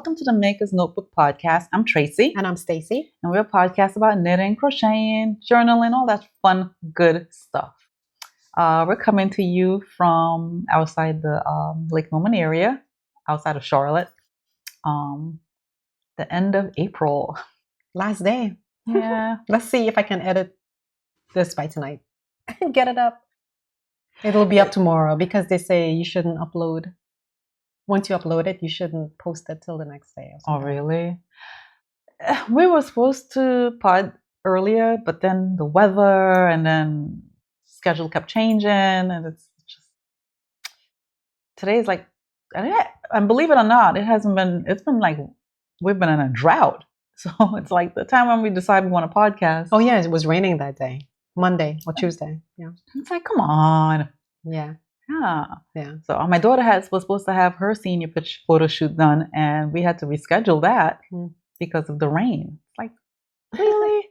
welcome to the Maker's Notebook podcast. I'm Tracy. And I'm Stacy. And we're a podcast about knitting, crocheting, journaling, all that fun, good stuff. We're coming to you from outside the Lake Norman area, outside of Charlotte. The end of April. Last day. Yeah. Let's see if I can edit this by tonight and get it up. It'll be up tomorrow because they say you shouldn't upload. Once you upload it, you shouldn't post it till the next day. Oh, really? We were supposed to pod earlier, but then the weather and then schedule kept changing, and it's just today's like, and believe it or not, it's been like we've been in a drought. So it's like the time when we decide we want a podcast. Oh yeah, it was raining that day, Monday or Tuesday. Yeah, it's like, come on. Yeah. So my daughter was supposed to have her senior photo shoot done, and we had to reschedule that because of the rain. It's like, really?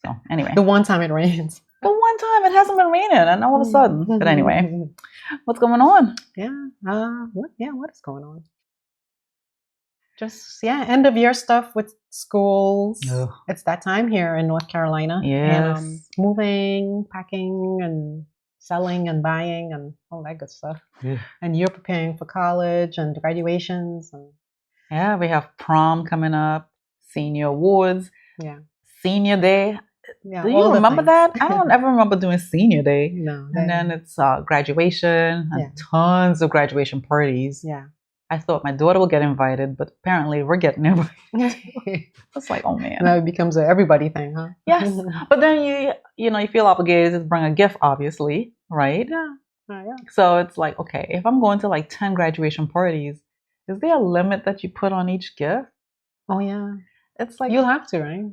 So anyway, the one time it rains. The one time it hasn't been raining, and all of a sudden. But anyway, what's going on? What is going on? Just end of year stuff with schools. Ugh. It's that time here in North Carolina. Yes. And, moving, packing, and selling and buying and all that good stuff. Yeah. And you're preparing for college and graduations and we have prom coming up, senior awards, senior day. Yeah, do you remember that? I don't ever remember doing senior day. No. And then it's graduation and tons of graduation parties. Yeah. I thought my daughter will get invited, but apparently we're getting invited. It's like, oh man. Now it becomes an everybody thing, huh? Yes. But then you feel obligated to bring a gift, obviously, right? Yeah. So it's like, okay, if I'm going to like 10 graduation parties, is there a limit that you put on each gift? Oh yeah. It's like you'll have to, right?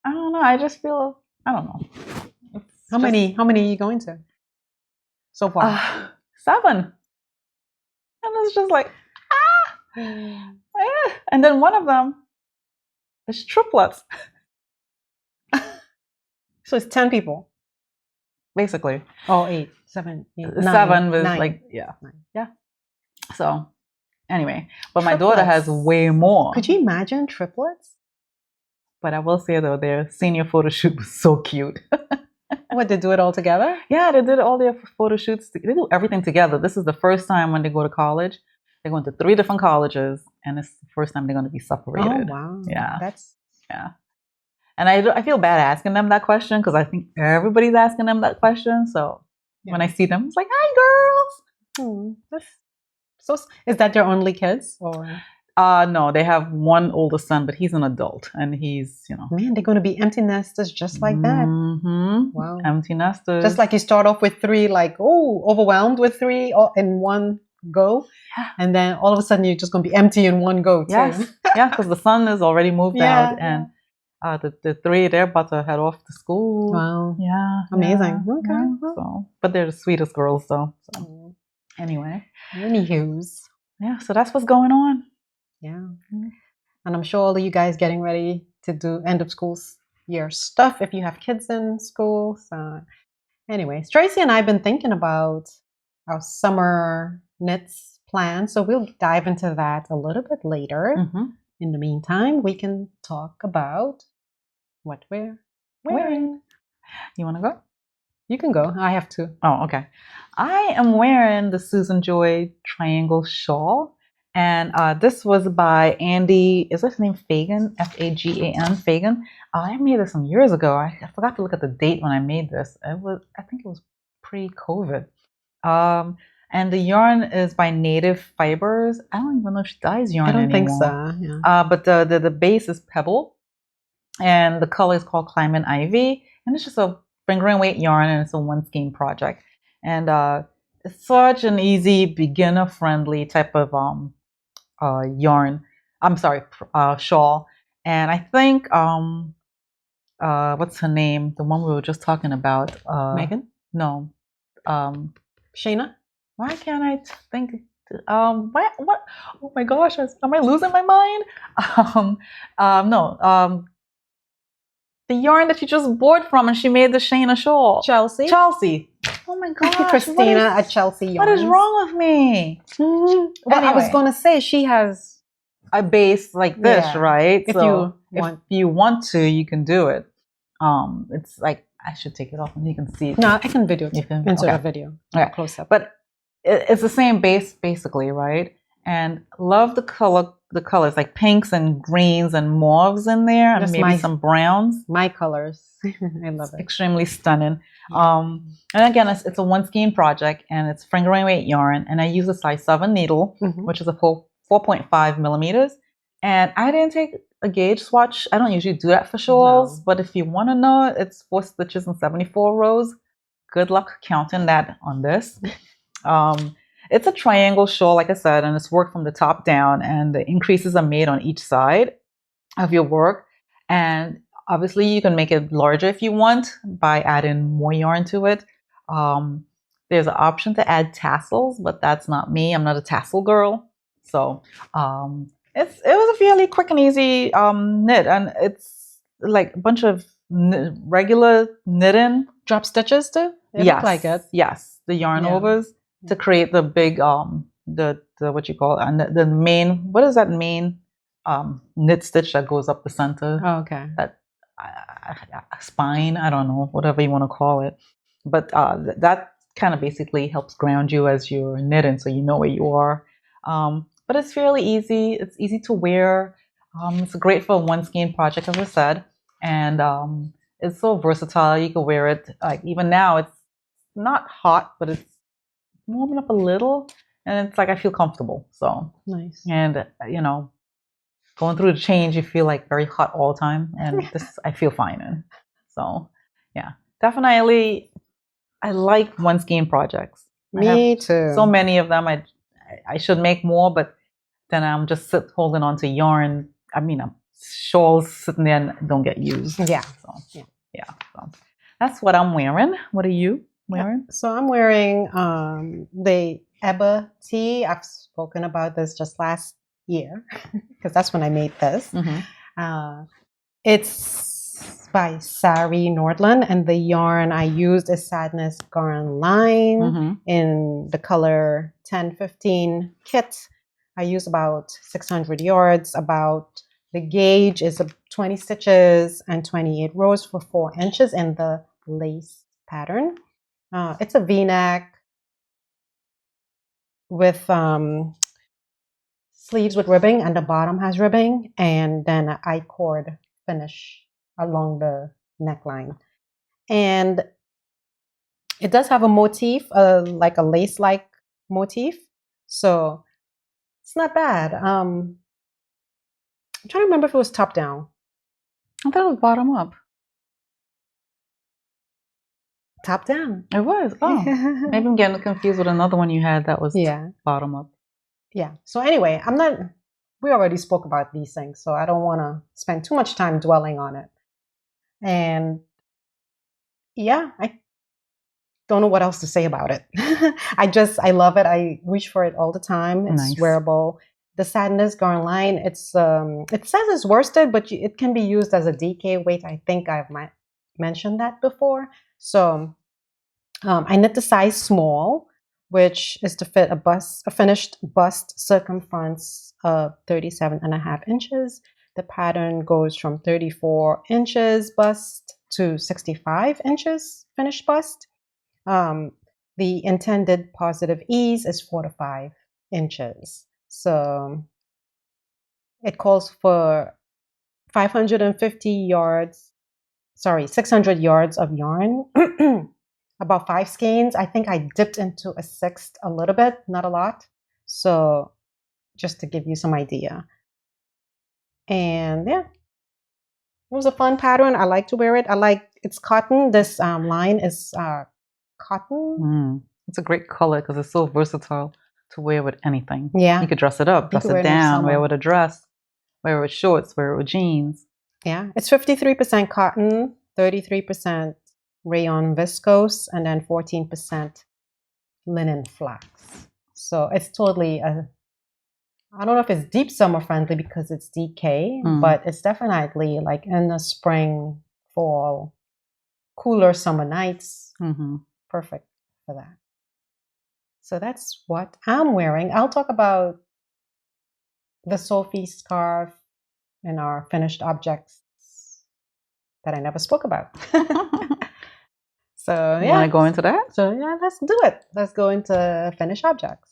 I don't know. I just feel I don't know. How many are you going to so far? 7. And it's just like, and then one of them is triplets. So it's 10 people. Basically. Oh, 8, 7, 8, 9. 7 was 9. like, yeah. So anyway, but my daughter has way more. Could you imagine triplets? But I will say though, their senior photo shoot was so cute. What, they do it all together? Yeah, they did all their photo shoots. They do everything together. This is the first time when they go to college. They're going to 3 different colleges, and it's the first time they're going to be separated. Oh, wow. Yeah. Yeah. And I feel bad asking them that question because I think everybody's asking them that question. So when I see them, it's like, hi, girls. So is that their only kids? Or? No, they have one older son, but he's an adult, and he's, Man, they're going to be empty nesters just like that. Mm-hmm. Wow. Empty nesters. Just like you start off with 3, like, overwhelmed with 3 in one go. Yeah. And then all of a sudden you're just going to be empty in one go, too. Yes. Yeah, because the son is already moved out, and the 3, they're about to head off to school. Wow. Yeah. Amazing. Yeah. Okay. Yeah. So, but they're the sweetest girls, though. So, anyway. Anywho's. Yeah, so that's what's going on. Yeah. And I'm sure all of you guys getting ready to do end of school year stuff if you have kids in school. So anyways, Tracy and I have been thinking about our summer knits plan. So we'll dive into that a little bit later. Mm-hmm. In the meantime, we can talk about what we're wearing. You want to go? You can go. I have to. Oh, okay. I am wearing the Susan Joy triangle shawl. And this was by Andy, is his name Fagan? Fagan, Fagan. I made this some years ago. I forgot to look at the date when I made this. I think it was pre-COVID. And the yarn is by Native Fibers. I don't even know if she dyes yarn anymore. I don't think so. Yeah. But the base is pebble, and the color is called Climate Ivy, and it's just a finger and weight yarn, and it's a 1 skein project. And it's such an easy, beginner-friendly type of yarn. I'm sorry, shawl. And I think what's her name? The one we were just talking about. Megan? No. Shayna? Why can't I think? What? Oh my gosh! Am I losing my mind? No. The yarn that you just bought from, and she made the Shayna shawl. Chelsea. Oh my gosh! Christina at Chelsea Yarns. What is wrong with me? Well, anyway. I was going to say she has a base like this, Yeah. right? If So you want. if you want to, you can do it. It's like I should take it off and you can see it. No, I can video You can insert okay. a video. Okay. Close up. But it's the same base basically, right? And love the colors like pinks and greens and mauves in there, and That's maybe some browns. My colors. I love it. Extremely stunning. And again, it's a one skein project, and it's fingering weight yarn, and I use a size 7 needle, which is a 4.5 millimeters. And I didn't take a gauge swatch. I don't usually do that for shawls, but if you want to know, it's 4 stitches and 74 rows. Good luck counting that on this. It's a triangle shawl, like I said, and it's worked from the top down, and the increases are made on each side of your work. And obviously, you can make it larger if you want by adding more yarn to it. There's an option to add tassels, but that's not me. I'm not a tassel girl. So it was a fairly quick and easy knit, and it's like a bunch of regular knitting. Drop stitches too? It Yes, looked like it. yes, the yarn overs to create the big the what you call it, the main, what is that main knit stitch that goes up the center? Oh, okay. That spine, I don't know, whatever you want to call it. But that kind of basically helps ground you as you're knitting, so you know where you are. But it's fairly easy. It's easy to wear. It's great for a one skein project, as I said, and it's so versatile. You can wear it like even now. It's not hot, but it's warming up a little, and it's like I feel comfortable. So nice. And you know, going through the change, you feel like very hot all the time, and this I feel fine in. So yeah, definitely, I like one skein projects. Me too. So many of them. I should make more, but then I'm just holding on to yarn. I mean, shawls sitting there and don't get used. Yeah. So so that's what I'm wearing. What are you wearing? So I'm wearing the Ebba tee. I've spoken about this just last year because that's when I made this. It's by Sari Nordland, and the yarn I used is Sadness Garn Line in the color 1015 kit. I use about 600 yards. About the gauge is 20 stitches and 28 rows for 4 inches in the lace pattern. It's a V-neck with sleeves with ribbing, and the bottom has ribbing, and then an I-cord finish along the neckline. And it does have a motif, like a lace-like motif. So it's not bad. I'm trying to remember if it was top down. I thought it was bottom up. Top down. It was. Oh, maybe I'm getting confused with another one you had that was bottom up. Yeah. So anyway, we already spoke about these things, so I don't want to spend too much time dwelling on it. And yeah, I don't know what else to say about it. I love it. I reach for it all the time. It's wearable. The Sadness Garn Line, it says it's worsted, but it can be used as a DK weight. I think I've mentioned that before. So I knit the size small, which is to fit a finished bust circumference of 37.5 inches. The pattern goes from 34 inches bust to 65 inches finished bust. The intended positive ease is 4 to 5 inches. So it calls for 600 yards of yarn, about 5 skeins. I think I dipped into a sixth a little bit, not a lot. So just to give you some idea. And yeah, it was a fun pattern. I like to wear it. It's cotton. This line is cotton. It's a great color because it's so versatile to wear with anything. Yeah. You could dress it up, dress it down, wear it with a dress, wear it with shorts, wear it with jeans. Yeah. It's 53% cotton, 33% rayon viscose, and then 14% linen flax. So it's totally I don't know if it's deep summer friendly because it's DK, but it's definitely like in the spring, fall, cooler summer nights. Perfect for that. So that's what I'm wearing. I'll talk about the Sophie scarf in our finished objects that I never spoke about. So You yeah. want to go into that? So yeah, let's do it. Let's go into finished objects.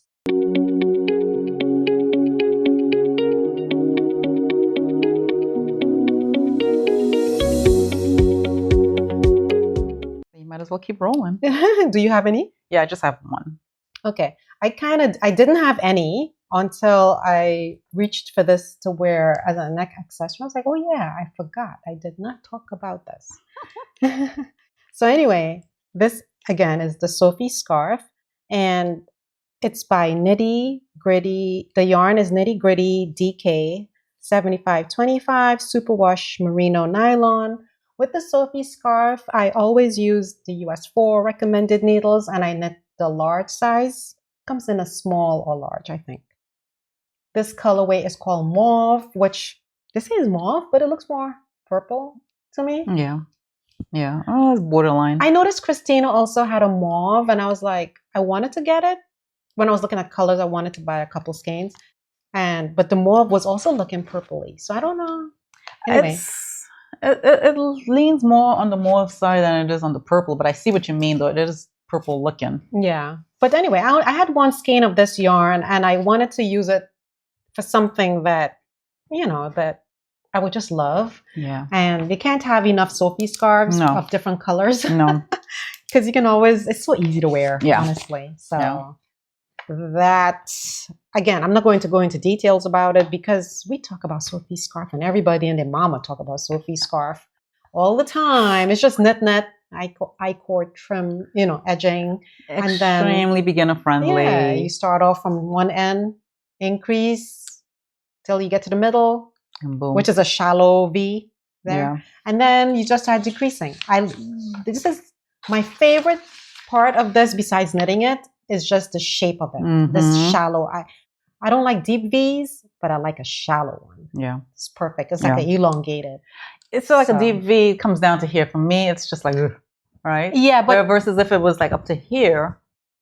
You might as well keep rolling. Do you have any? Yeah, I just have one. Okay. I didn't have any until I reached for this to wear as a neck accessory. I was like, oh yeah, I forgot. I did not talk about this. So anyway, this again is the Sophie scarf, and it's by Nitty Gritty. The yarn is Nitty Gritty DK 7525 Superwash Merino Nylon. With the Sophie scarf, I always use the US 4 recommended needles, and I knit the large size. Comes in a small or large, I think. This colorway is called mauve, which this is mauve, but it looks more purple to me. Yeah. Yeah. Oh, it's borderline. I noticed Christina also had a mauve, and I was like, I wanted to get it. When I was looking at colors, I wanted to buy a couple skeins. But the mauve was also looking purpley. So I don't know. Anyway. It leans more on the mauve side than it is on the purple, but I see what you mean, though. It is purple looking. Yeah. But anyway, I had one skein of this yarn, and I wanted to use it for something that, that I would just love. Yeah. And you can't have enough Sophie scarves of different colors. No. Because you can it's so easy to wear, honestly. So that, again, I'm not going to go into details about it because we talk about Sophie scarf and everybody and their mama talk about Sophie scarf all the time. It's just knit, I-cord trim, edging. Extremely beginner friendly. Yeah, you start off from one end, increase till you get to the middle, and boom. Which is a shallow V there. Yeah. And then you just start decreasing. This is my favorite part of this besides knitting it is just the shape of it. Mm-hmm. This shallow. I don't like deep V's, but I like a shallow one. Yeah. It's perfect. It's like an elongated. It's like a deep V comes down to here. For me, it's just like, right? Yeah, but versus if it was like up to here,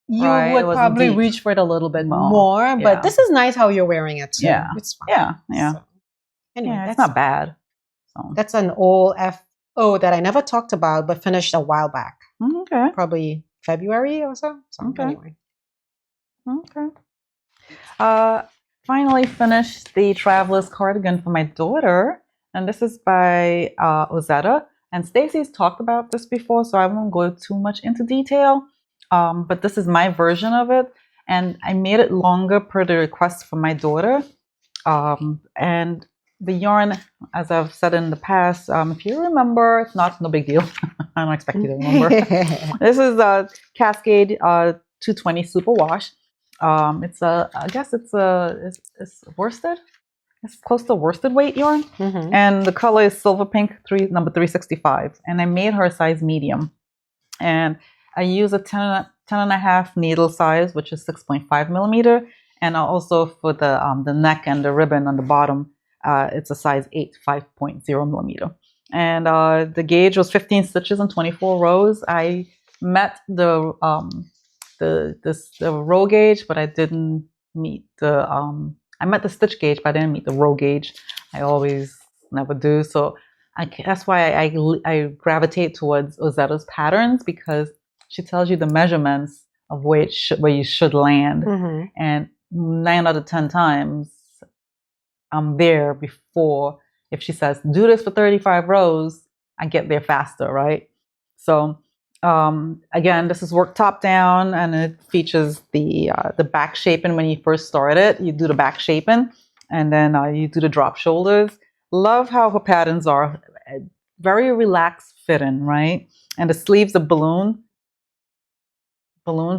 you would probably reach for it a little bit more. But this is nice how you're wearing it too. Yeah. It's fine. Yeah. So, anyway, it's not bad. So. That's an old FO that I never talked about, but finished a while back. Okay. Probably February or so. Anyway. Okay. Finally finished the Traveler's Cardigan for my daughter. And this is by Ozetta. And Stacy's talked about this before, so I won't go too much into detail. But this is my version of it. And I made it longer per the request from my daughter. And the yarn, as I've said in the past, if you remember, it's no big deal. I don't expect you to remember. This is a Cascade 220 Superwash. I guess it's worsted. It's close to worsted weight yarn. Mm-hmm. And the color is silver pink, number 365. And I made her a size medium. And I use a 10.5 needle size, which is 6.5 millimeter. And also for the neck and the ribbon on the bottom, it's a size 8, 5.0 millimeter. And the gauge was 15 stitches and 24 rows. I met the row gauge, but I didn't meet I met the stitch gauge, but I didn't meet the row gauge. I always never do. So that's why I gravitate towards Ozetta's patterns, because she tells you the measurements of where you should land. Mm-hmm. And 9 out of 10 times, I'm there before. If she says, do this for 35 rows, I get there faster, right? So again, this is work top down, and it features the back shaping. When you first start it, you do the back shaping, and then you do the drop shoulders. Love how her patterns are very relaxed fitting, right? And the sleeves are balloon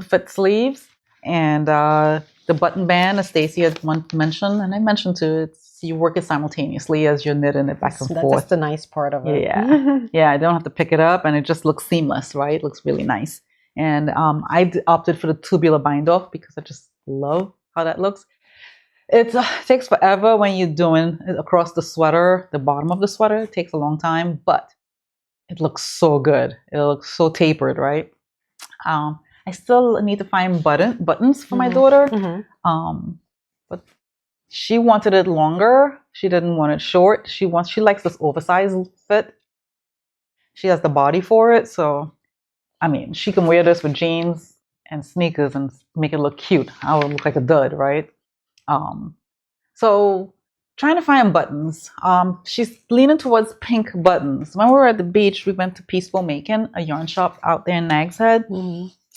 fit sleeves, and the button band, as Stacy had mentioned, and I mentioned too, you work it simultaneously as you're knitting it back and forth. That's the nice part of it. Yeah, I don't have to pick it up, and it just looks seamless, right? It looks really nice. And I opted for the tubular bind off because I just love how that looks. It takes forever when you're doing it across the sweater, the bottom of the sweater. It takes a long time, but it looks so good. It looks so tapered, right? I still need to find buttons for my daughter. Mm-hmm. But she wanted it longer. She didn't want it short. She likes this oversized fit. She has the body for it, so I mean, she can wear this with jeans and sneakers and make it look cute. I would look like a dud, right? So trying to find buttons. She's leaning towards pink buttons. When we were at the beach, we went to Peaceful Macon, a yarn shop out there in Nags Head,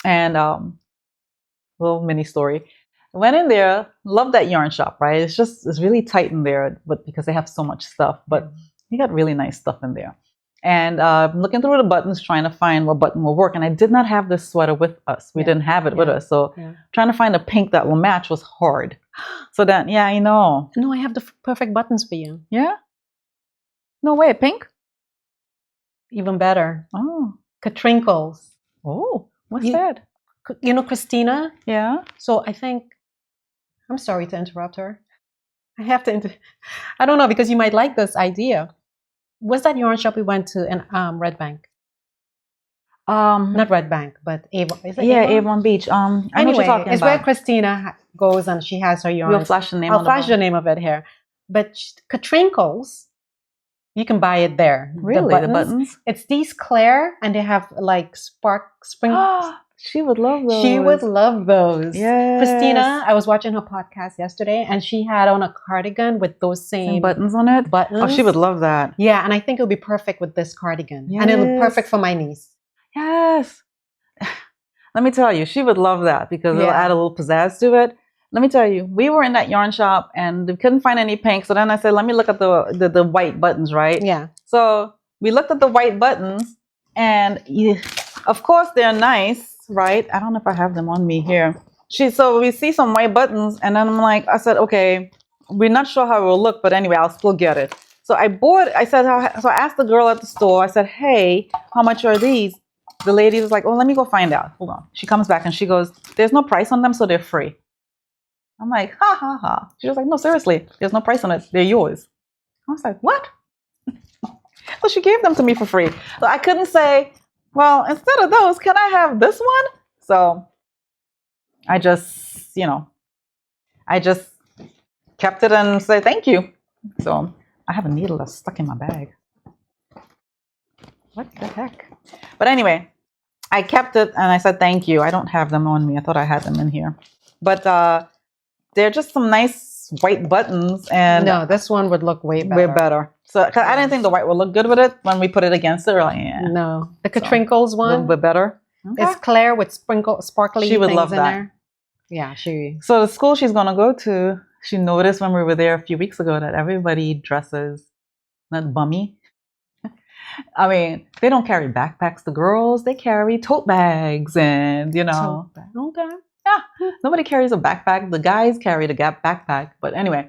and little mini story. Went in there, loved that yarn shop, right? It's really tight in there, but because they have so much stuff, but you got really nice stuff in there. And looking through the buttons, trying to find what button will work. And I did not have this sweater with us. We didn't have it with us. So trying to find a pink that will match was hard. So then, yeah, I know. No, I have the perfect buttons for you. Yeah? No way, pink? Even better. Oh. Katrinkles. Oh, what's that? You know Christina? Yeah. So I think, I'm sorry to interrupt her. I have to, I don't know, because you might like this idea. Was that yarn shop we went to in Red Bank? Not Red Bank, but Avon. Is it Avon? Avon Beach. I know what you're talking about. It's where Christina goes and she has her yarn. We'll flash the name. I'll flash the name of it here. But Katrinkles, you can buy it there. Really, the buttons? It's these clear, and they have like spring. She would love those. She would love those. Yes. Christina, I was watching her podcast yesterday, and she had on a cardigan with those same buttons on it. Buttons. Oh, she would love that. Yeah, and I think it would be perfect with this cardigan. Yes. And it'll be perfect for my niece. Yes. Let me tell you, she would love that because it'll add a little pizzazz to it. Let me tell you, we were in that yarn shop and we couldn't find any pink. So then I said, let me look at the white buttons, right? Yeah. So we looked at the white buttons and of course they're nice. Right? I don't know if I have them on me here. So we see some white buttons and then I said, okay, we're not sure how it will look, but anyway, I'll still get it. So I asked the girl at the store, I said, hey, how much are these? The lady was like, oh, let me go find out. Hold on. She comes back and she goes, there's no price on them, so they're free. I'm like, ha, ha, ha. She was like, no, seriously, there's no price on it. They're yours. I was like, what? So she gave them to me for free. So I couldn't say, well, instead of those, can I have this one? So I just kept it and said thank you. So I have a needle that's stuck in my bag. What the heck? But anyway, I kept it and I said thank you. I don't have them on me. I thought I had them in here. But they're just some nice white buttons. And no, this one would look way better. Way better. So, cause I didn't think the white would look good with it when we put it against it. We're like, yeah. No, the Katrinkles one. A little bit better. Okay. It's clear with sparkly she would things love in that. there. Yeah, So the school she's gonna go to, she noticed when we were there a few weeks ago that everybody dresses not bummy. I mean, they don't carry backpacks. The girls, they carry tote bags and Okay. Yeah. Nobody carries a backpack. The guys carry the backpack. But anyway,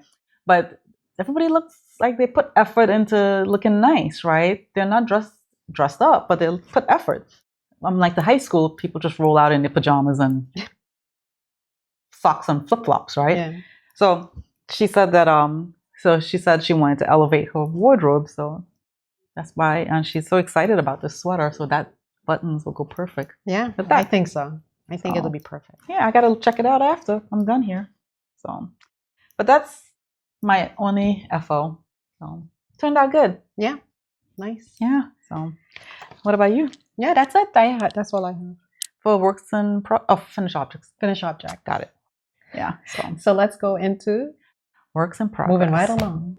everybody looks like they put effort into looking nice, right? They're not dressed up, but they put effort. Like the high school, people just roll out in their pajamas and socks and flip-flops, right? Yeah. So she said that she wanted to elevate her wardrobe, so that's why, and she's so excited about this sweater, so that buttons will go perfect. Yeah, I think so. I think it'll be perfect. Yeah, I gotta check it out after I'm done here. So, but that's my only FO. So turned out good. Yeah, nice. Yeah. So, what about you? Yeah, that's it. That's all I have for works and finished objects. Finished object. Got it. Yeah. So let's go into works in progress. Moving right along.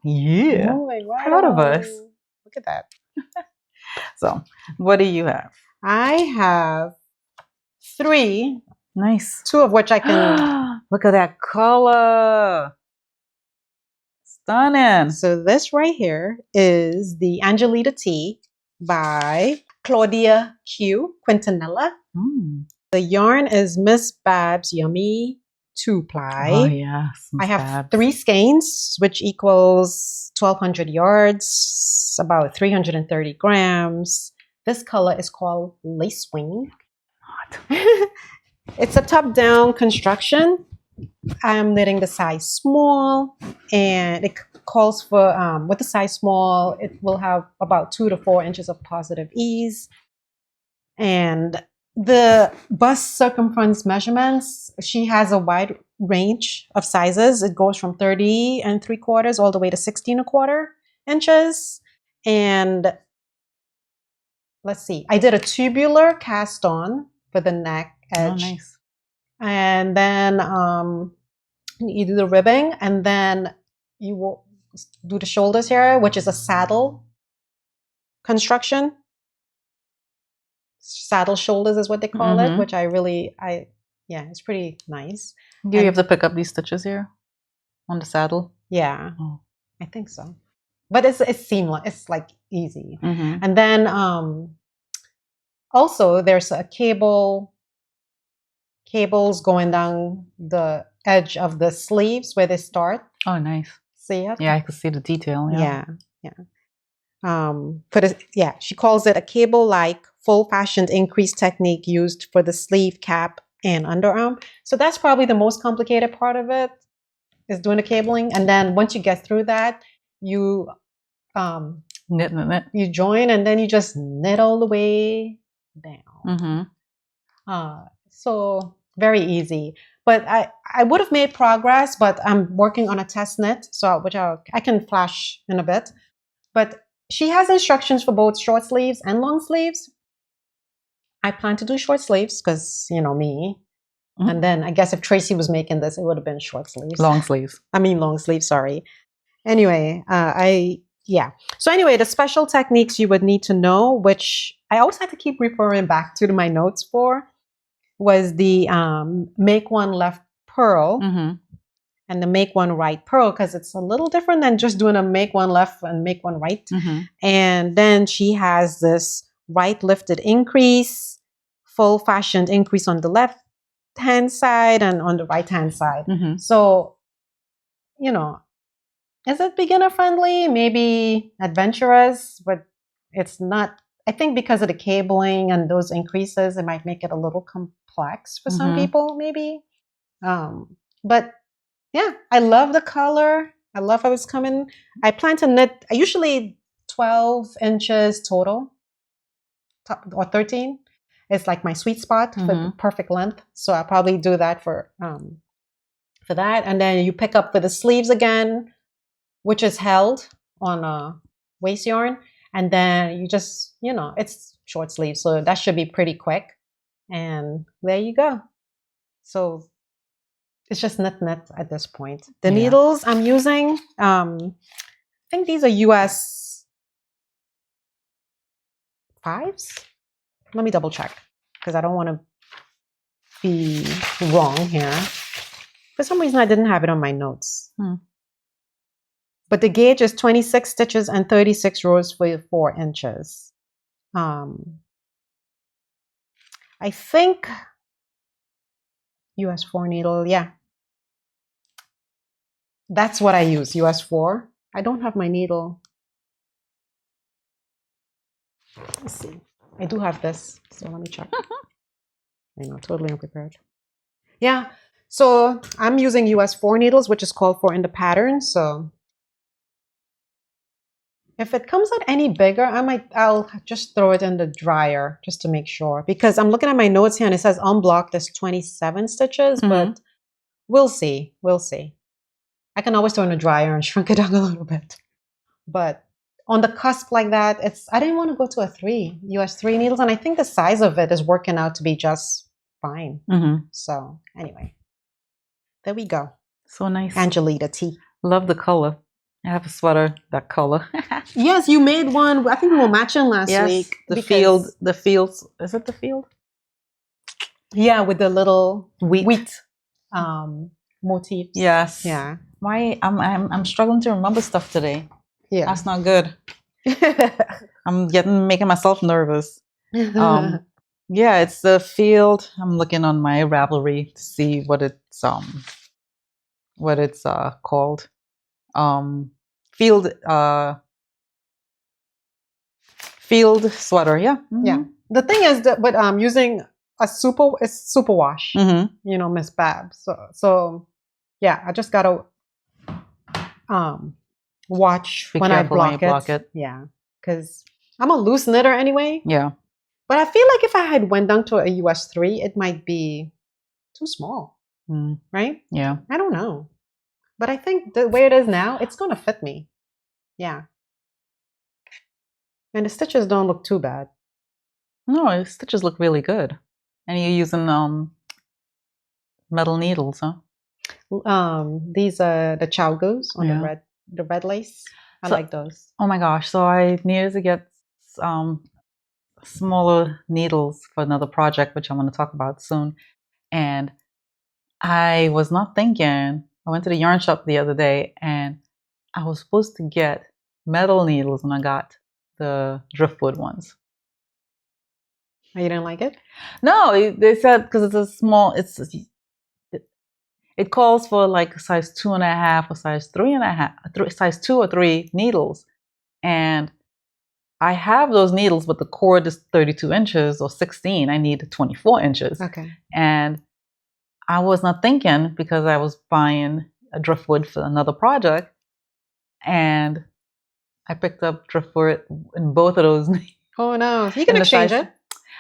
Yeah. Right proud of us. Look at that. So, what do you have? I have 3. Nice. 2 of which I can... Look at that color. Stunning. So this right here is the Angelita Tea by Claudia Q. Quintanilla. The yarn is Miss Babs Yummy 2-ply. Oh, yes. I have 3 skeins, which equals 1,200 yards, about 330 grams. This color is called Lace Wing. It's a top-down construction. I'm knitting the size small, and it calls for, with the size small, it will have about 2 to 4 inches of positive ease. And the bust circumference measurements, she has a wide range of sizes. It goes from 30 3/4 all the way to 16 1/4 inches. And let's see, I did a tubular cast on for the neck edge. Oh, nice. And then you do the ribbing, and then you will do the shoulders here, which is a saddle construction. Saddle shoulders is what they call it, which yeah, it's pretty nice. Do you have to pick up these stitches here on the saddle? Yeah, Oh. I think so. But it's seamless. It's like easy. Mm-hmm. And then also there's a cables going down the edge of the sleeves where they start. Oh, nice. See it? Yeah, I can see the detail. Yeah. She calls it a cable-like full-fashioned increase technique used for the sleeve cap and underarm. So that's probably the most complicated part of it, is doing the cabling. And then once you get through that, you knit. You join, and then you just knit all the way down. Mm-hmm. So very easy. But I would have made progress, but I'm working on a test knit, so which I can flash in a bit. But she has instructions for both short sleeves and long sleeves. I plan to do short sleeves because, you know, me. Mm-hmm. And then I guess if Tracy was making this, it would have been short sleeves. Long sleeves. Long sleeves, sorry. Anyway, So anyway, the special techniques you would need to know, which I always had to keep referring back to my notes for, was the make one left purl. Mm-hmm. And the make one right purl, because it's a little different than just doing a make one left and make one right. Mm-hmm. And then she has this right lifted increase, full fashioned increase on the left hand side and on the right hand side. Mm-hmm. So, you know, is it beginner friendly? Maybe adventurous, but it's not. I think because of the cabling and those increases, it might make it a little complex for some people, maybe. But yeah, I love the color. I love how it's coming. I plan to knit, usually 12 inches total, or 13. It's like my sweet spot for the perfect length. So I'll probably do that for that. And then you pick up for the sleeves again, which is held on a waist yarn. And then you just, it's short sleeves. So that should be pretty quick. And there you go. So it's just knit at this point. The needles I'm using, I think these are US 5s. Let me double check because I don't want to be wrong here. For some reason, I didn't have it on my notes. But the gauge is 26 stitches and 36 rows for 4 inches. I think US 4 needle, yeah. That's what I use, US 4. I don't have my needle. Let's see. I do have this, so let me check. I know, totally unprepared. Yeah, so I'm using US 4 needles, which is called for in the pattern. So if it comes out any bigger, I'll just throw it in the dryer just to make sure. Because I'm looking at my notes here and it says unblocked there's 27 stitches, but we'll see. We'll see. I can always throw in the dryer and shrink it down a little bit. But on the cusp like that, I didn't want to go to a 3, US 3 needles, and I think the size of it is working out to be just fine. So anyway, there we go. So nice. Angelita T. Love the color. I have a sweater, that color. Yes, you made one. I think we were matching last week. The field, is it the field? Yeah, with the little wheat motifs. Yes. Yeah. I'm struggling to remember stuff today. Yeah. That's not good. I'm making myself nervous. Yeah, it's the field. I'm looking on my Ravelry to see what it's called. Field sweater. Yeah. Yeah. The thing is that, but I'm using it's super wash. Miss Bab. So yeah, I just gotta watch Be when I careful when you block block it. Yeah, because I'm a loose knitter anyway. Yeah. But I feel like if I had went down to a US 3, it might be too small, Mm, right? yeah. I don't know. But I think the way it is now, it's going to fit me. Yeah. And the stitches don't look too bad. No, the stitches look really good. And you're using metal needles, huh? These are the chow goos on Yeah. the red lace. I So- like those. Oh my gosh. So I needed to get smaller needles for another project, which I'm going to talk about soon. And I was not thinking. I went to the yarn shop the other day and I was supposed to get metal needles and I got the driftwood ones. Oh, you didn't like it? No, they said because it's a small, it calls for like a size 2.5 or size 3.5, size 2 or 3 needles. And I have those needles, but the cord is 32 inches or 16. I need 24 inches. Okay. And I was not thinking because I was buying a driftwood for another project. And I picked up driftwood in both of those. Oh no. You can And the exchange size- it.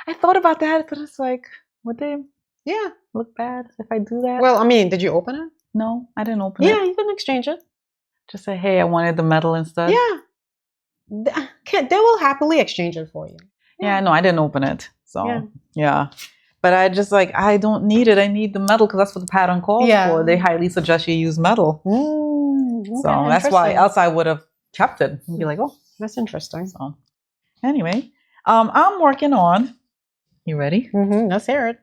I thought about that, but it's like, would they Yeah. look bad if I do that? Well, I mean, did you open it? No, I didn't open Yeah, it. you can exchange it. Just say, hey, I wanted the metal instead. Yeah. They will happily exchange it for you. Yeah, no, I didn't open it. So, Yeah. yeah. But I just like, I don't need it. I need the metal because that's what the pattern calls Yeah. for. They highly suggest you use metal. So that's why, else I would have kept it and be like, oh. That's interesting. So anyway, I'm working on, you ready? Let's hear it.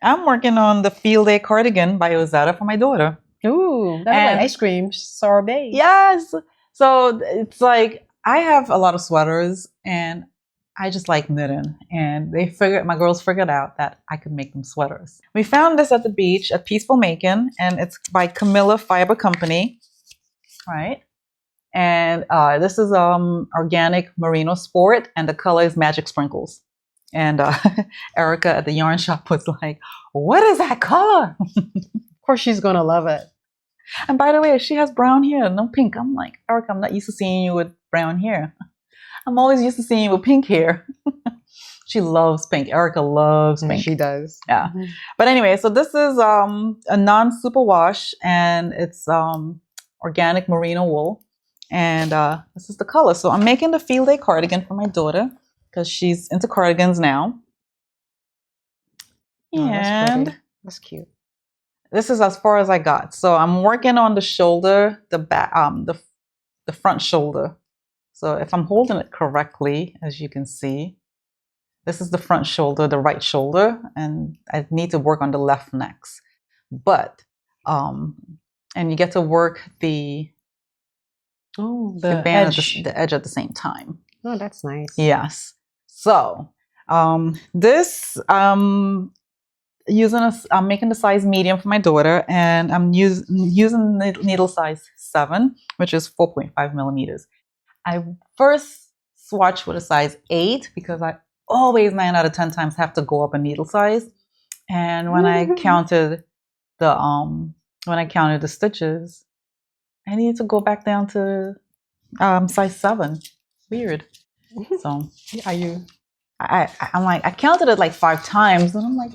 I'm working on the Field Day cardigan by Ozetta for my daughter. Ooh, that's And- like ice cream sorbet. Yes. So it's like I have a lot of sweaters and I just like knitting. And my girls figured out that I could make them sweaters. We found this at the beach at Peaceful Making, and it's by Camilla Fiber Company. Right. And this is organic merino sport, and the color is Magic Sprinkles. And Erica at the yarn shop was like, "What is that color?" Of course, she's gonna love it. And by the way, she has brown hair, no pink. I'm like, Erica, I'm not used to seeing you with brown hair. I'm always used to seeing you with pink hair. She loves pink. Erica loves pink. She does. Yeah. But anyway, so this is a non-super wash, and it's organic merino wool. And this is the color. So I'm making the Field Day cardigan for my daughter because she's into cardigans now. Oh, that's And pretty. That's cute. this is as far as I got. So I'm working on the shoulder, the back, the front shoulder. So if I'm holding it correctly, as you can see, this is the front shoulder, the right shoulder, and I need to work on the left necks. But and you get to work the band edge. the edge at the same time. Oh, that's nice. Yes. So this I'm making the size medium for my daughter, and I'm using needle size 7, which is 4.5 millimeters. I first swatched with a size 8 because I always 9 out of 10 times have to go up a needle size. And when I counted the stitches, I needed to go back down to size 7. Weird. So Are you? I'm like, I counted it like 5 times, and I'm like,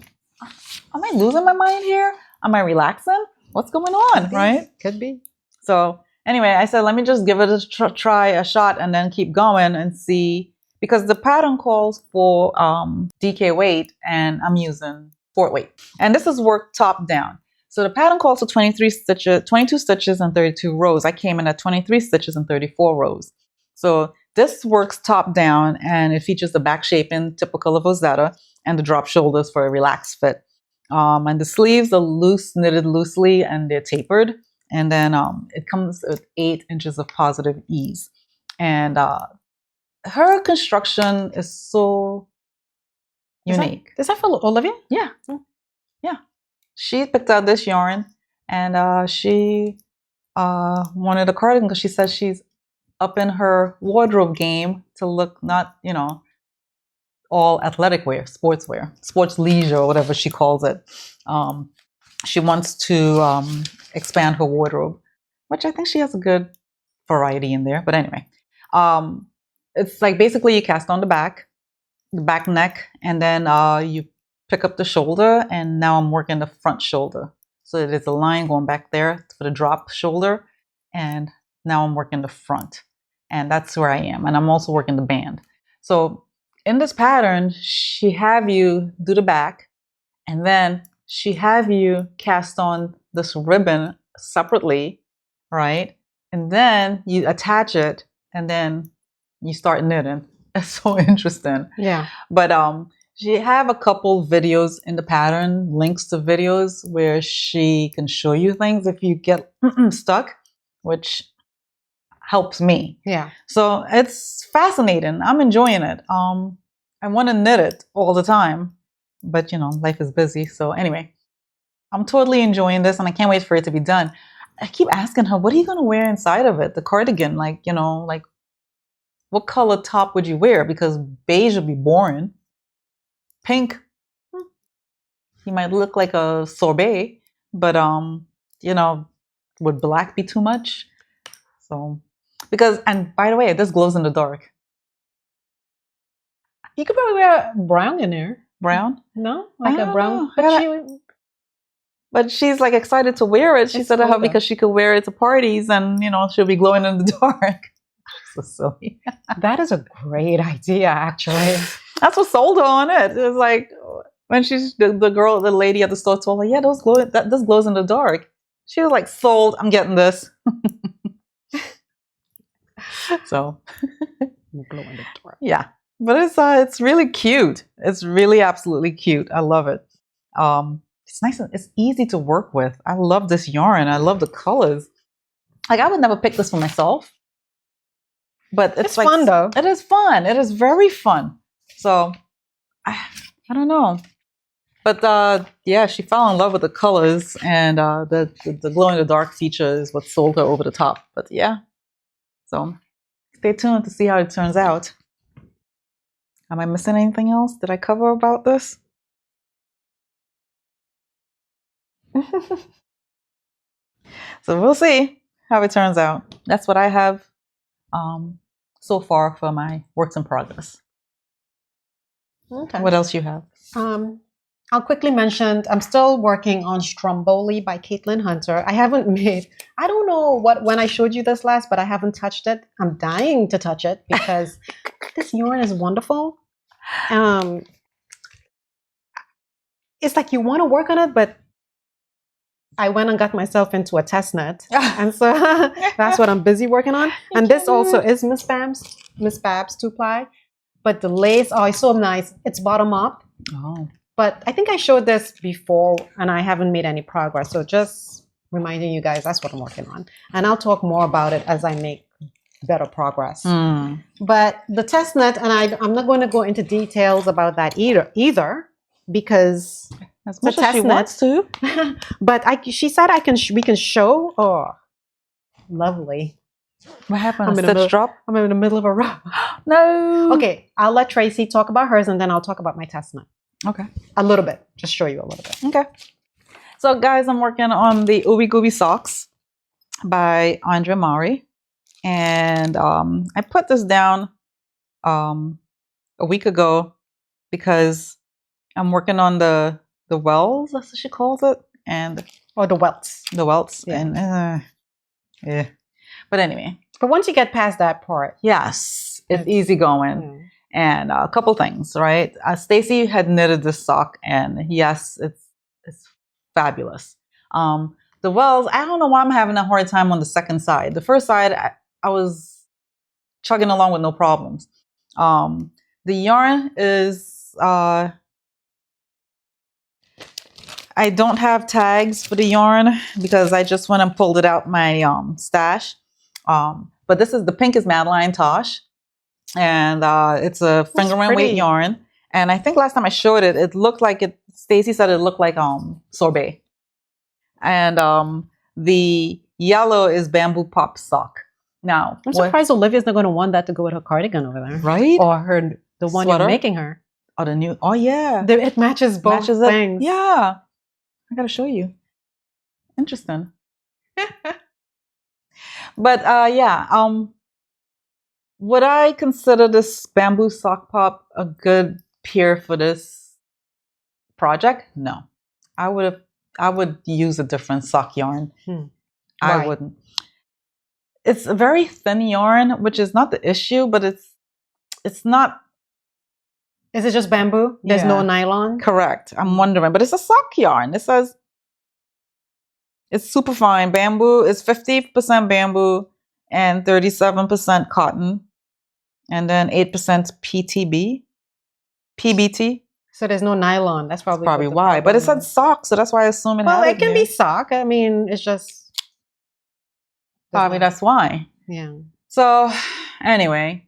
am I losing my mind here? Am I relaxing? What's going on, right? Could be. So anyway, I said, let me just give it a try, a shot, and then keep going and see, because the pattern calls for DK weight, and I'm using sport weight. And this is work top down. So the pattern calls for 22 stitches and 32 rows. I came in at 23 stitches and 34 rows. So this works top down, and it features the back shaping typical of Ozetta and the drop shoulders for a relaxed fit. And the sleeves are knitted loosely, and they're tapered. And then it comes with 8 inches of positive ease. And her construction is so unique. Is that for Olivia? Yeah. Yeah. She picked out this yarn, and she wanted a cardigan because she says she's up in her wardrobe game to look not, all athletic wear, sports leisure, or whatever she calls it. She wants to expand her wardrobe, which I think she has a good variety in there. But anyway, it's like basically you cast on the back neck, and then you pick up the shoulder, and now I'm working the front shoulder. So there's a line going back there for the drop shoulder, and now I'm working the front, and that's where I am. And I'm also working the band. So in this pattern, she have you do the back, and then she have you cast on this ribbon separately, right? And then you attach it, and then you start knitting. It's so interesting. Yeah. But she have a couple videos in the pattern, links to videos where she can show you things if you get stuck, which helps me. Yeah. So it's fascinating. I'm enjoying it. I want to knit it all the time, but life is busy. So anyway, I'm totally enjoying this, and I can't wait for it to be done. I keep asking her, what are you going to wear inside of it? The cardigan, like what color top would you wear? Because beige would be boring. Pink, you might look like a sorbet, but would black be too much? So, and by the way, this glows in the dark. You could probably wear brown in there. Brown? No, like a brown. But she's like excited to wear it. She said because she could wear it to parties, and she'll be glowing in the dark. So silly. That is a great idea, actually. That's what sold her on it. It was like when she's the lady at the store told her, yeah, this glows in the dark. She was like, sold. I'm getting this. So glow in the dark. Yeah, but it's really cute. It's really absolutely cute. I love it. It's nice. It's easy to work with. I love this yarn. I love the colors. Like I would never pick this for myself. But it's like, fun though. It is fun. It is very fun. So I don't know. But yeah, she fell in love with the colors, and the glow in the dark feature is what sold her over the top. But yeah. So stay tuned to see how it turns out. Am I missing anything else? Did I cover about this? So we'll see how it turns out. That's what I have so far for my works in progress. Okay. What else you have? I'll quickly mention I'm still working on Stromboli by Caitlin Hunter. I don't know when I showed you this last, but I haven't touched it. I'm dying to touch it because this yarn is wonderful. It's like you want to work on it, but I went and got myself into a test knit. And so that's what I'm busy working on. And this also is Miss Babs 2-ply. But the lace, it's so nice. It's bottom up. Oh. But I think I showed this before and I haven't made any progress. So just reminding you guys, that's what I'm working on. And I'll talk more about it as I make better progress. But the test knit, and I'm not going to go into details about that either because as much as she wants to. But she said we can show. Oh, lovely. What happened? Stitch drop? I'm in the middle of a row. No. Okay, I'll let Tracy talk about hers, and then I'll talk about my test knit. Okay. A little bit. Just show you a little bit. Okay. So guys, I'm working on the Ooby Gooby Socks by Andre Mari. And I put this down a week ago because I'm working on the wells, that's what she calls it. And the welts. The welts. Yeah. And yeah. But anyway. But once you get past that part. Yes. It's easy going. Yeah. And a couple things, right? Stacy had knitted this sock, and yes, it's fabulous. The wells, I don't know why I'm having a hard time on the second side. The first side, I was chugging along with no problems. The yarn is, I don't have tags for the yarn because I just went and pulled it out my stash. But this is the pink is Madeline Tosh. And it's a finger and weight yarn. And I think last time I showed it, it looked like Stacy said it looked like sorbet. And the yellow is bamboo pop sock. Now, I'm surprised Olivia's not going to want that to go with her cardigan over there, right? Or the one sweater? You're making her. Oh, the new. Oh, yeah. It matches both things. Yeah, I gotta show you. Interesting. But yeah, would I consider this bamboo sock pop a good peer for this project? No. I would use a different sock yarn. I Why? wouldn't. It's a very thin yarn, which is not the issue, but it's not Is it just bamboo? There's no Yeah. nylon? correct. I'm wondering, but it's a sock yarn. It says it's super fine. Bamboo is 50% bamboo and 37% cotton, and then 8% PBT. So there's no nylon. That's probably Probably what the why. But it problem said is. sock, so that's why I assume it Well, had it can there. be sock. I mean, it's just Probably that's why. yeah. So anyway,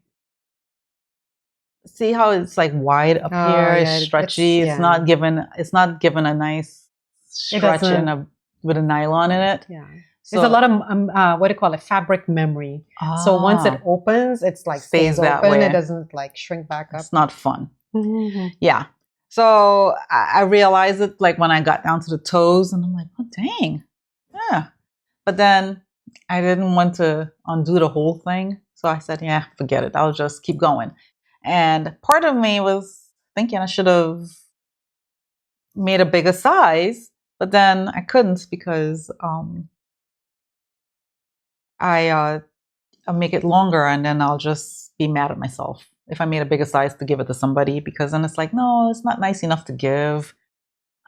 see how it's like wide up here, yeah, it's stretchy. It's not given a nice stretch with a nylon in it. Yeah. So, There's a lot of what do you call it? Fabric memory. So once it opens, it's like Stays that open. way. It doesn't like shrink back up. It's not fun. Yeah. So I realized it like when I got down to the toes, and I'm like, oh dang, yeah. But then I didn't want to undo the whole thing, so I said, yeah, forget it. I'll just keep going. And part of me was thinking I should have made a bigger size, but then I couldn't because I'll make it longer, and then I'll just be mad at myself if I made a bigger size to give it to somebody, because then it's like, no, it's not nice enough to give.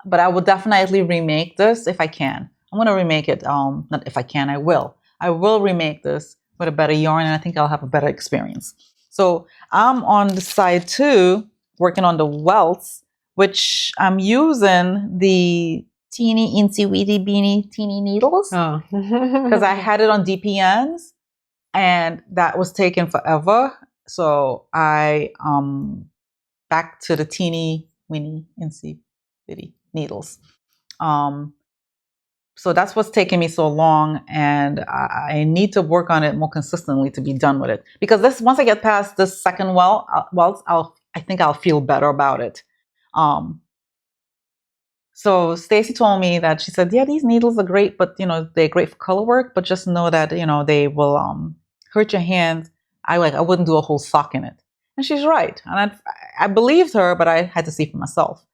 But I will definitely remake this if I can. I'm going to remake it. Not if I can, I will. I will remake this with a better yarn, and I think I'll have a better experience. So I'm on the side 2, working on the welts, which I'm using the teeny insy weeny beanie teeny needles because I had it on DPNs and that was taking forever. So I back to the teeny weeny insy bitty needles. So that's what's taking me so long, and I need to work on it more consistently to be done with it. Because once I get past this second welt, I think I'll feel better about it. So Stacy told me that she said, yeah, these needles are great, but they're great for color work, but just know that they will hurt your hands. I wouldn't do a whole sock in it, and she's right. And I believed her, but I had to see for myself,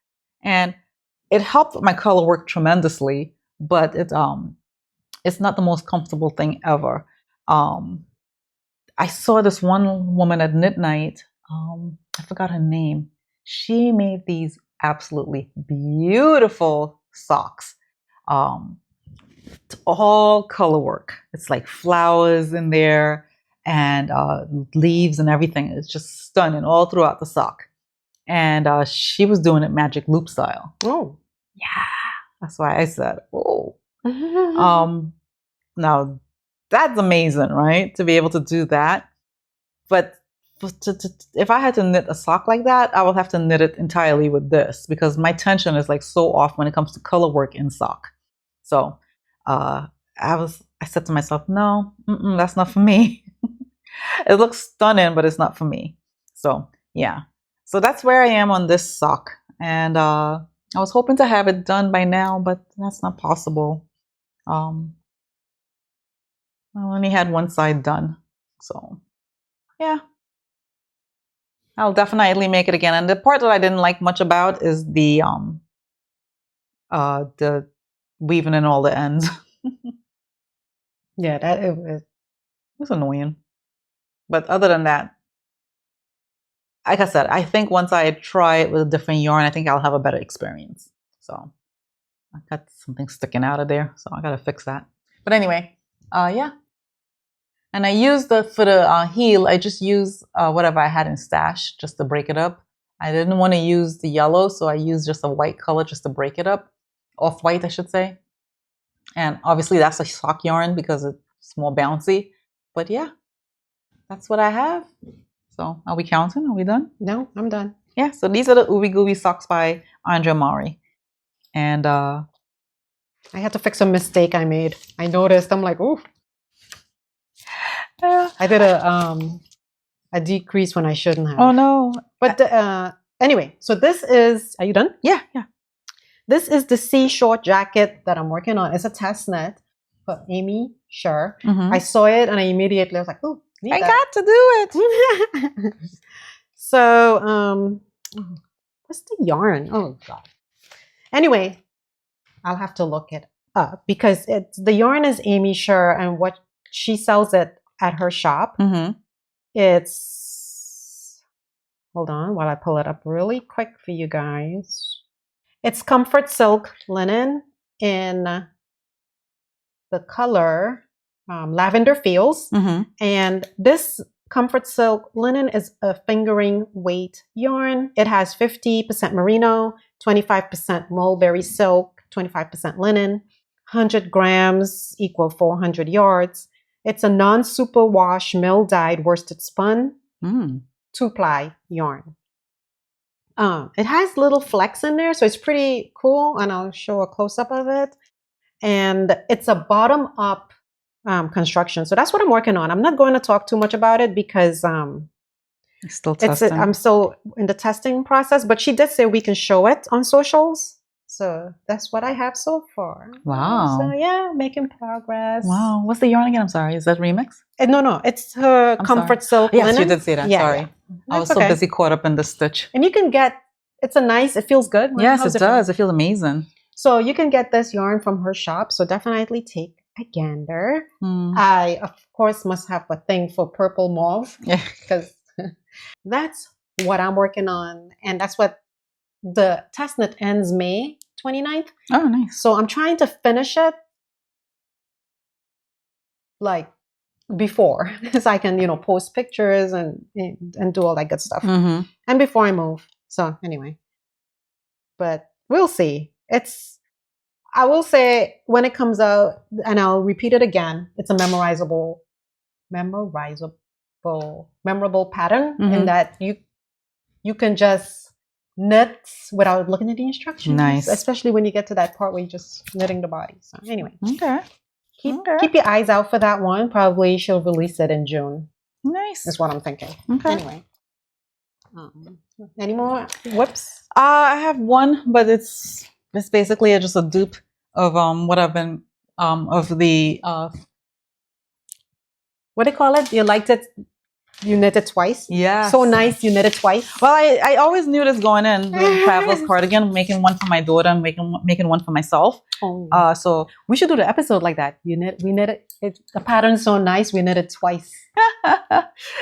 and it helped my color work tremendously. But it's not the most comfortable thing ever. I saw this one woman at Knit Night. I forgot her name. She made these absolutely beautiful socks. It's all color work. It's like flowers in there and leaves and everything. It's just stunning all throughout the sock. And she was doing it magic loop style. Oh, yeah. That's why I said, oh. Now that's amazing, right? To be able to do that. But if I had to knit a sock like that, I would have to knit it entirely with this because my tension is like so off when it comes to color work in sock. So I said to myself, no, that's not for me. It looks stunning, but it's not for me. So yeah. So that's where I am on this sock. And I was hoping to have it done by now, but that's not possible. I only had one side done. So yeah. I'll definitely make it again. And the part that I didn't like much about is the weaving in all the ends. yeah, it was annoying. But other than that, like I said, I think once I try it with a different yarn, I think I'll have a better experience. So I got something sticking out of there, so I gotta fix that. But anyway, yeah. And I used for the heel, I just used whatever I had in stash just to break it up. I didn't want to use the yellow, so I used just a white color just to break it up. Off-white, I should say. And obviously that's a sock yarn because it's more bouncy. But yeah, that's what I have. So are we counting? Are we done? No, I'm done. Yeah, so these are the Ooby Gooby socks by Andrea Mari. And I had to fix a mistake I made. I noticed, I'm like, ooh. I did a decrease when I shouldn't have. Oh no. But anyway, so this is, are you done? Yeah. This is the Seashore Jacket that I'm working on. It's a test knit for Amy sure. Mhm. I saw it and I immediately was like, oh, I got to do it. So, what's the yarn? Oh God. Anyway, I'll have to look it up because the yarn is Amy Sher, and what she sells it at her shop. Mhm. It's, hold on while I pull it up really quick for you guys. It's Comfort Silk Linen in the color Lavender Feels. Mhm. And this Comfort Silk Linen is a fingering weight yarn. It has 50% merino, 25% mulberry silk, 25% linen, 100 grams equal 400 yards. It's a non-superwash mill-dyed worsted spun, Mm. 2-ply yarn. It has little flecks in there, so it's pretty cool, and I'll show a close-up of it. And it's a bottom-up construction, so that's what I'm working on. I'm not going to talk too much about it because Still testing. I'm still in the testing process. But she did say we can show it on socials, so that's what I have so far. Wow. So yeah, making progress. Wow. What's the yarn again? I'm sorry. Is that remix? No, it's her Comfort Silk Yes, linen. you did say that. Yeah, Sorry. yeah. I was That's so okay. busy caught up in the stitch. And you can get, it's a nice, it feels good. Right? Yes, How's it does. It feels amazing. So you can get this yarn from her shop. So definitely take a gander. Mm. I, of course, must have a thing for purple mauve. Yeah. Because that's what I'm working on. And that's what the test knit ends May 29th. Oh, nice. So I'm trying to finish it like before. So I can, post pictures and do all that good stuff. Mm-hmm. And before I move. So anyway. But we'll see. I will say when it comes out, and I'll repeat it again, it's a memorable pattern in that you can just knit without looking at the instructions. Nice. Especially when you get to that part where you're just knitting the body. So anyway. Okay. Keep your eyes out for that one. Probably she'll release it in June. Nice. Is what I'm thinking. Okay. Anyway. Any more whips? I have one, but it's basically just a dupe of what I've been of the what do you call it? You liked it. You knit it twice. Yeah. So nice. You knit it twice. Well, I always knew this going in. The traveler's cardigan, making one for my daughter, and making one for myself. Oh. So we should do the episode like that. We knit it. The pattern's so nice. We knit it twice.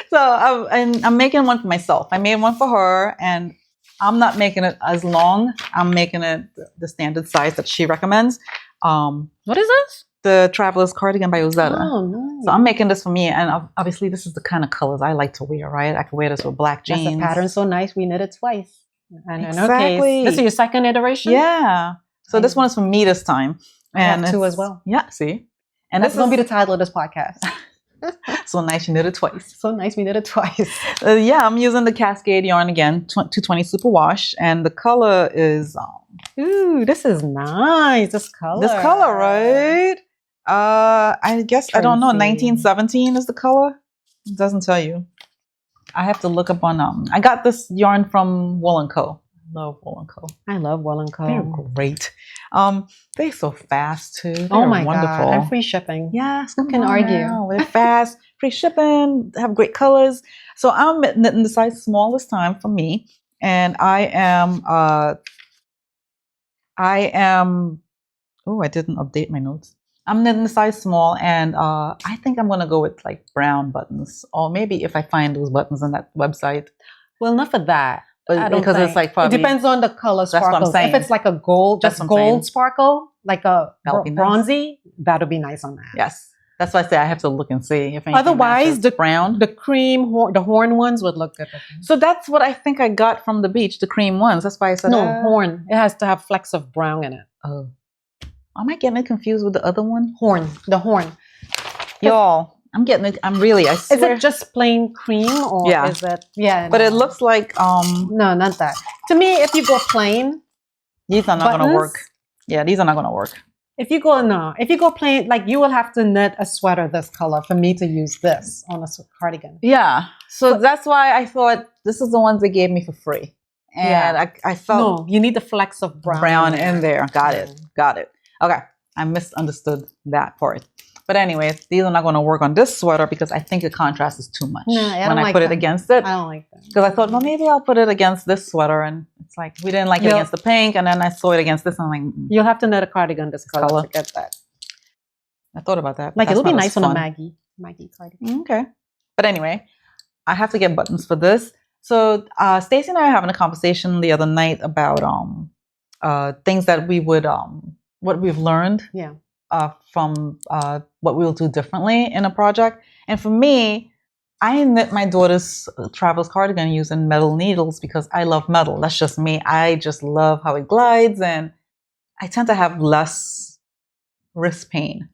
So I'm making one for myself. I made one for her, and I'm not making it as long. I'm making it the standard size that she recommends. What is this? The Traveler's Cardigan by Ozetta. Oh, nice. So I'm making this for me, and obviously this is the kind of colors I like to wear, right? I can wear this with black jeans. That's the pattern so nice. We knit it twice. And exactly. In case, this is your second iteration? Yeah. So this one is for me this time. And I have two as well. Yeah, see? And that's going to be the title of this podcast. So nice you knit it twice. So nice we knit it twice. Yeah, I'm using the Cascade yarn again, 220 Superwash, and the color is ooh, this is nice. This color, right? I guess Tracy. I don't know. 1917 is the color. It doesn't tell you. I have to look up on I got this yarn from Wool & Co. Love Wool & Co. I love Wool & Co. They're great. They're so fast too. They're wonderful. God. And free shipping. Yes, who can argue? They're fast, free shipping, have great colors. So I'm knitting the size small this time for me. And I am oh, I didn't update my notes. I'm knitting the size small, and I think I'm gonna go with like brown buttons, or maybe if I find those buttons on that website. Well, enough of that. Because it's like probably, it depends on the color sparkle. That's what I'm saying. If it's like a gold, just gold sparkle, like a bronzy, nice. That'll be nice on that. Yes, that's why I say I have to look and see if anything otherwise the brown, the cream, the horn ones would look good. So that's what I think I got from the beach, the cream ones. That's why I said horn. It has to have flecks of brown in it. Oh, am I getting it confused with the other one? The horn. Y'all. I'm getting it. I swear. Is it just plain cream or is it? Yeah. But it looks like no, not that. To me, if you go plain, these are not going to work. Yeah, these are not going to work. If you go plain, like you will have to knit a sweater this color for me to use this on a cardigan. Yeah. So that's why I thought this is the ones they gave me for free. And I felt you need the flecks of brown in there. Got it. Okay. I misunderstood that part. But anyway, these are not going to work on this sweater because I think the contrast is too much No, I don't when I like put it that. against it. I don't like that. Because I thought, well, maybe I'll put it against this sweater. And it's like, we didn't like it against the pink. And then I saw it against this. And I'm like, You'll have to knit a cardigan this color to get that. I thought about that. Like, it'll be nice on a Maggie cardigan. Okay. But anyway, I have to get buttons for this. So Stacy and I were having a conversation the other night about things that we would, what we've learned from what we'll do differently in a project. And for me, I knit my daughter's Travels cardigan using metal needles because I love metal. That's just me. I just love how it glides, and I tend to have less wrist pain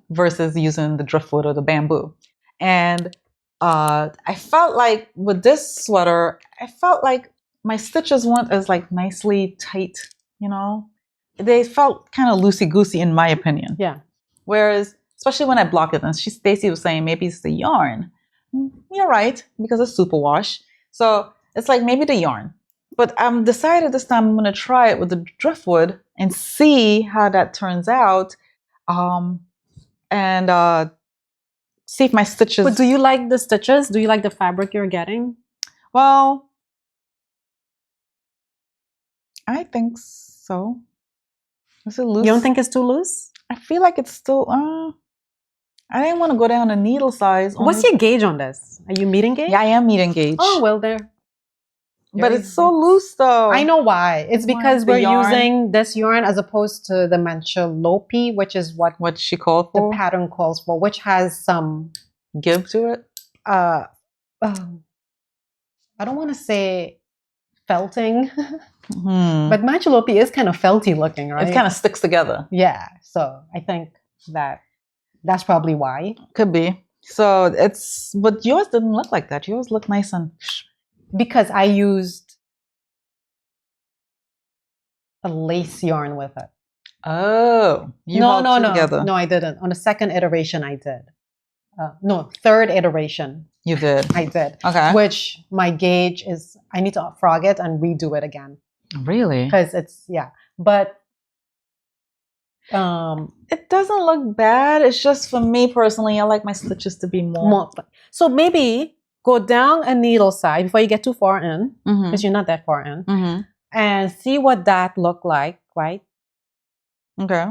versus using the driftwood or the bamboo. And I felt like with this sweater, I felt like my stitches weren't as like nicely tight, you know? They felt kind of loosey-goosey in my opinion. Yeah. Whereas, especially when I block it, and Stacy was saying maybe it's the yarn. You're right, because it's superwash. So it's like maybe the yarn. But I'm decided this time I'm going to try it with the driftwood and see how that turns out. And see if my stitches... But do you like the stitches? Do you like the fabric you're getting? Well, I think so. Is it loose? You don't think it's too loose? I feel like it's still... I didn't want to go down to needle size. What's your gauge on this? Are you meeting gauge? Yeah, I am meeting gauge. Oh, well, there. But it's so loose, though. I know why. It's because we're using this yarn as opposed to the Manchalopi, which is what she called for. The pattern calls for, which has some give to it. I don't want to say felting, but Manchalopi is kind of felty looking, right? It kind of sticks together. Yeah. So I think that's probably why. Could be. So but yours didn't look like that. Yours looked nice and... Because I used a lace yarn with it. Oh. No, I didn't. On the second iteration, I did. No, third iteration. You did? I did. Okay. Which my gauge is, I need to frog it and redo it again. Really? Because but it doesn't look bad. It's just for me personally, I like my stitches to be more. So maybe go down a needle size before you get too far in, because you're not that far in, and see what that look like, right? Okay.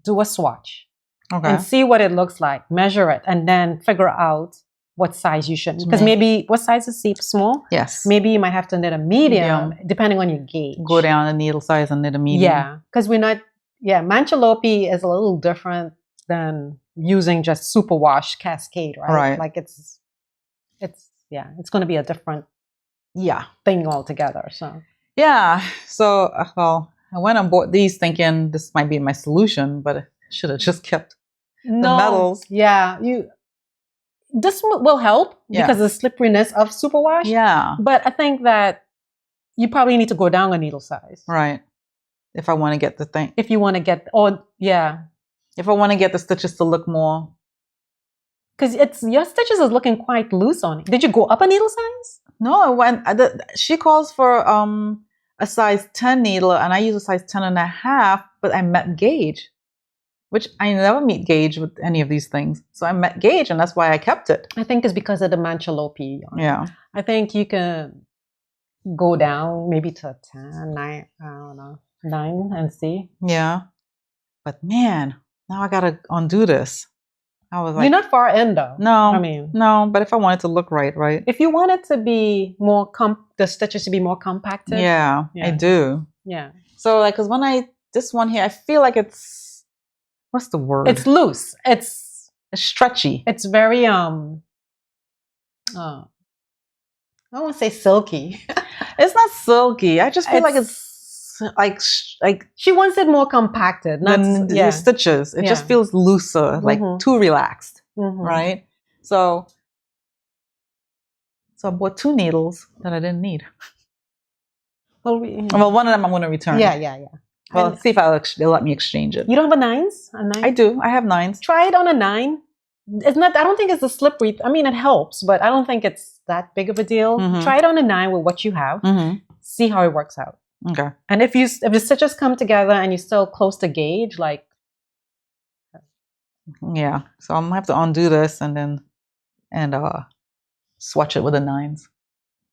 Do a swatch. Okay. And see what it looks like. Measure it, and then figure out what size you should. Because maybe, what size is small? Yes. Maybe you might have to knit a medium, depending on your gauge. Go down a needle size and knit a medium. Yeah, because we're not... Yeah, Manchalopi is a little different than using just superwash cascade, right? Right. Like it's going to be a different thing altogether. So well, I went and bought these thinking this might be my solution, but I should have just kept the metals. Yeah, this will help because of the slipperiness of superwash. Yeah, but I think that you probably need to go down a needle size, right? If I want to get the thing, if you want to get, if I want to get the stitches to look more. Because your stitches is looking quite loose on it. Did you go up a needle size? No, she calls for a size 10 needle, and I use a size 10 and a half, but I met gauge, which I never meet gauge with any of these things. So I met gauge, and that's why I kept it. I think it's because of the Manchalopi yarn. Yeah. I think you can go down maybe to 10, 9, I don't know, 9 and see. Yeah. But man, now I got to undo this. I was like, you're not far in though. No, but if I want it to look right. If you want it to be more the stitches to be more compacted. Yeah, I do. Yeah. So like, cause this one here, I feel like it's, what's the word? It's loose. It's stretchy. It's very, I don't want to say silky. It's not silky. I just feel like it's like she wants it more compacted, not the stitches. It just feels looser, like too relaxed, right? So I bought 2 needles that I didn't need. Well, one of them I'm going to return. Yeah. Well, see if they'll let me exchange it. You don't have a 9s? I do. I have 9s. Try it on a 9. It's not. I don't think it's a slippery. I mean, it helps, but I don't think it's that big of a deal. Try it on a 9 with what you have. See how it works out. Okay. And if the stitches come together and you're still close to gauge, like Yeah. So I'm gonna have to undo this and swatch it with the 9s.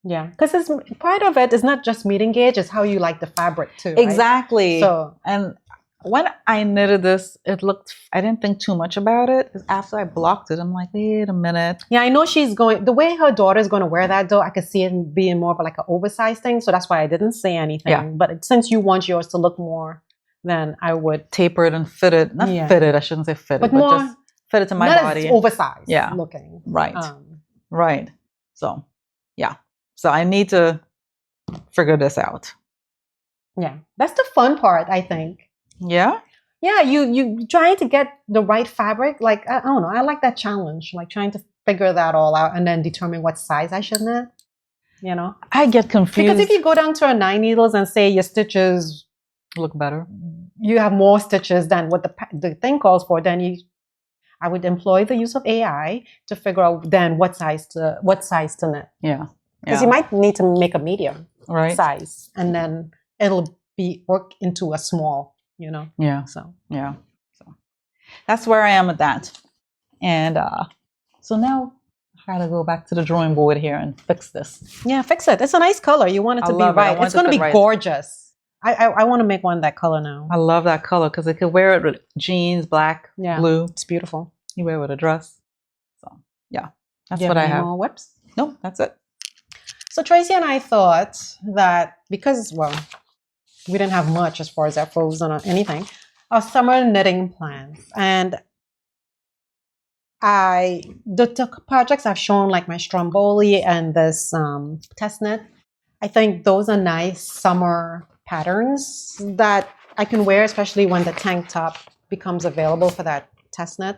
Yeah, because it's part of it is not just meeting gauge; it's how you like the fabric too. Right? Exactly. So, and when I knitted this, I didn't think too much about it. 'Cause after I blocked it, I'm like, wait a minute. yeah, I know she's going, the way her daughter's going to wear that though, I could see it being more of like an oversized thing. So that's why I didn't say anything. Yeah. But since you want yours to look more, then I would Taper it and fit it. Not fit it, I shouldn't say fit it, but more, just fit it to my not body. as oversized Yeah. looking. Right. Right. So, yeah. So I need to figure this out. Yeah. That's the fun part, I think. Yeah? Yeah, you trying to get the right fabric. Like, I don't know, I like that challenge, like trying to figure that all out and then determine what size I should knit. You know? I get confused. Because if you go down to a 9 needles and say your stitches look better, you have more stitches than what the thing calls for, then I would employ the use of AI to figure out then what size to knit. Yeah. Because you might need to make a medium size and then it'll be work into a small, you know? Yeah. So that's where I am with that. And so now I gotta go back to the drawing board here and fix this. Yeah, fix it. It's a nice color. You want it to be right. It's going to be gorgeous. I want to make one that color now. I love that color because I could wear it with jeans, black, blue. It's beautiful. You wear it with a dress. So yeah, that's what I have. More whips? No, that's it. So Tracy and I thought that because, well, we didn't have much as far as afros or anything, our summer knitting plans. And the projects I've shown, like my Stromboli and this test knit, I think those are nice summer patterns that I can wear, especially when the tank top becomes available for that test knit.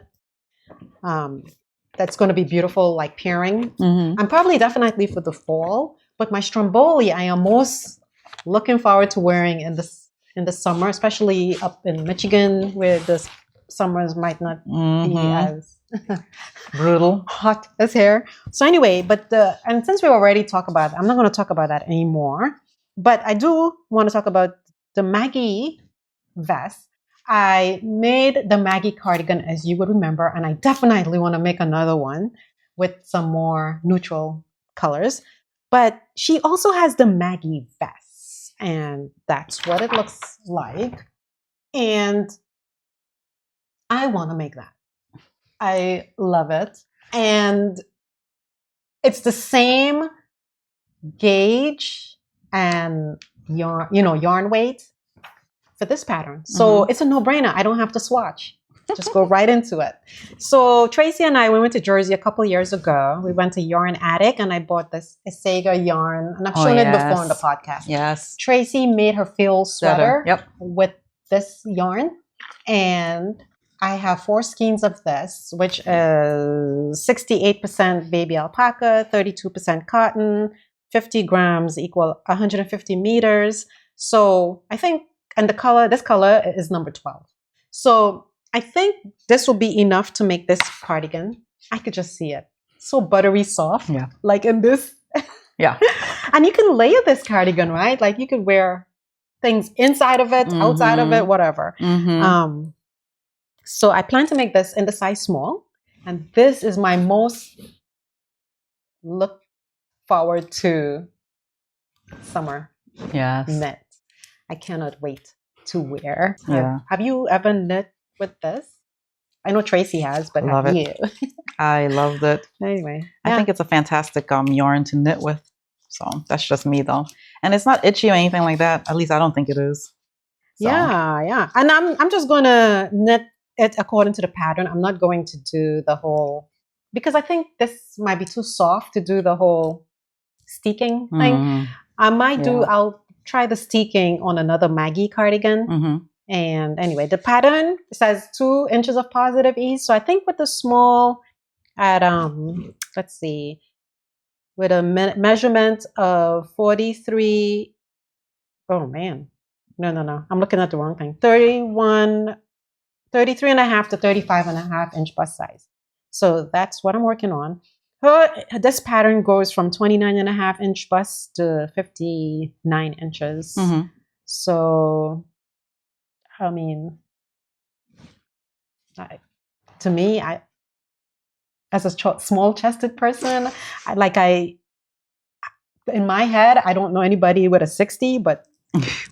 That's going to be beautiful, like pairing. Mm-hmm. I'm probably definitely for the fall, but my Stromboli I am most looking forward to wearing in the summer, especially up in Michigan where the summers might not be as brutal hot as here. So anyway, and since we already talked about it, I'm not going to talk about that anymore, but I do want to talk about the Maggie vest. I made the Maggie cardigan, as you would remember, and I definitely want to make another one with some more neutral colors. But she also has the Maggie vest, and that's what it looks like. And I want to make that. I love it. And it's the same gauge and yarn weight for this pattern. So it's a no-brainer. I don't have to swatch. Just go right into it. So Tracy and I, we went to Jersey a couple years ago. We went to Yarn Attic and I bought this Isega yarn. And I've shown it before on the podcast. Yes. Tracy made her field sweater with this yarn. And I have 4 skeins of this, which is 68% baby alpaca, 32% cotton, 50 grams equal 150 meters. So I think, and this color is number 12. So I think this will be enough to make this cardigan. I could just see it. So buttery soft. Yeah. Like in this. Yeah. And you can layer this cardigan, right? Like you could wear things inside of it, outside of it, whatever. So I plan to make this in the size small. And this is my most look forward to summer knit. I cannot wait to wear. Yeah. Have you ever knit with this? I know Tracy has, but have you? I loved it. Anyway. I think it's a fantastic yarn to knit with. So that's just me though. And it's not itchy or anything like that. At least I don't think it is. So. Yeah. And I'm just going to knit it according to the pattern. I'm not going to do the whole, because I think this might be too soft to do the whole steeking thing. I might I'll try the steeking on another Maggie cardigan. And anyway, the pattern says 2 inches of positive ease. So I think with the small at, let's see, with a measurement of 43, oh man, no. I'm looking at the wrong thing. 33 and a half to 35 and a half inch bust size. So that's what I'm working on. This pattern goes from 29 and a half inch bust to 59 inches. So, I mean, to me, as a small-chested person, in my head, I don't know anybody with a 60, but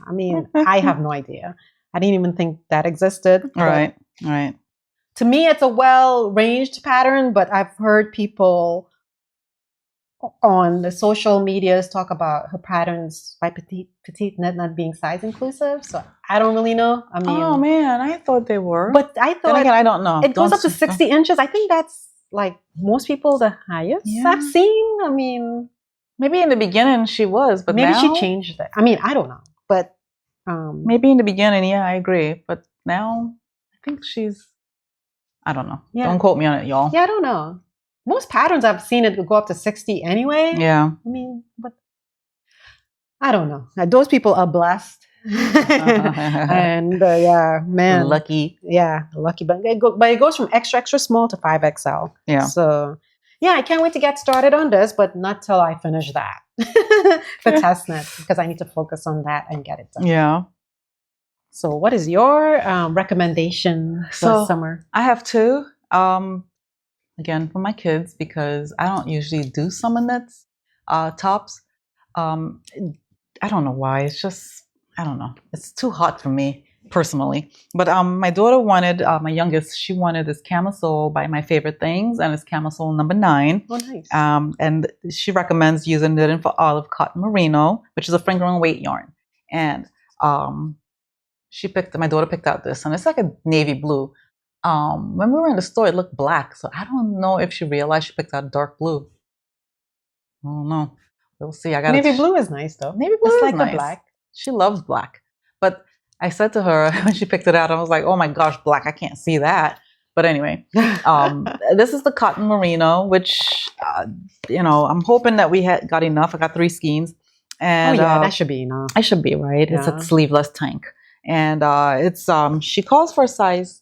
I mean, I have no idea. I didn't even think that existed. Right, right. To me, it's a well-ranged pattern, but I've heard people on the social medias talk about her patterns by petite knit not being size inclusive. So I don't really know. I mean, Oh man, I thought they were. but I thought, then again, I don't know. It goes up to 60 inches. I think that's like most people the highest I've seen. I mean, maybe in the beginning she was, but maybe now, she changed it. I mean, I don't know, but maybe in the beginning, yeah, I agree. But now, I think she's. I don't know. Yeah. Don't quote me on it, y'all. Yeah, I don't know. Most patterns I've seen it go up to 60 anyway. Yeah. I mean, but I don't know. Those people are blessed. And yeah, man. Lucky. Yeah, lucky. But it goes from extra small to 5XL. Yeah. So yeah, I can't wait to get started on this, but not till I finish that. The test knit, because I need to focus on that and get it done. Yeah. So what is your recommendation for summer? I have two. Again, for my kids, because I don't usually do summer knits, tops. I don't know why. It's just, I don't know. It's too hot for me personally. But my daughter wanted, my youngest, she wanted this camisole by My Favorite Things, and it's camisole number 9. Oh, nice. And she recommends using Knitting for Olive cotton merino, which is a finger and weight yarn. And my daughter picked out this, and it's like a navy blue. When we were in the store, it looked black, so I don't know if she realized she picked out dark blue. I don't know. We'll see. Navy blue is nice though. Navy blue is like nice. A black. She loves black, but I said to her when she picked it out, I was like, "Oh my gosh, black! I can't see that." But anyway, this is the cotton merino, which I'm hoping that we got enough. I got 3 skeins, and that should be enough. I should be right. Yeah. It's a sleeveless tank, and it's she calls for a size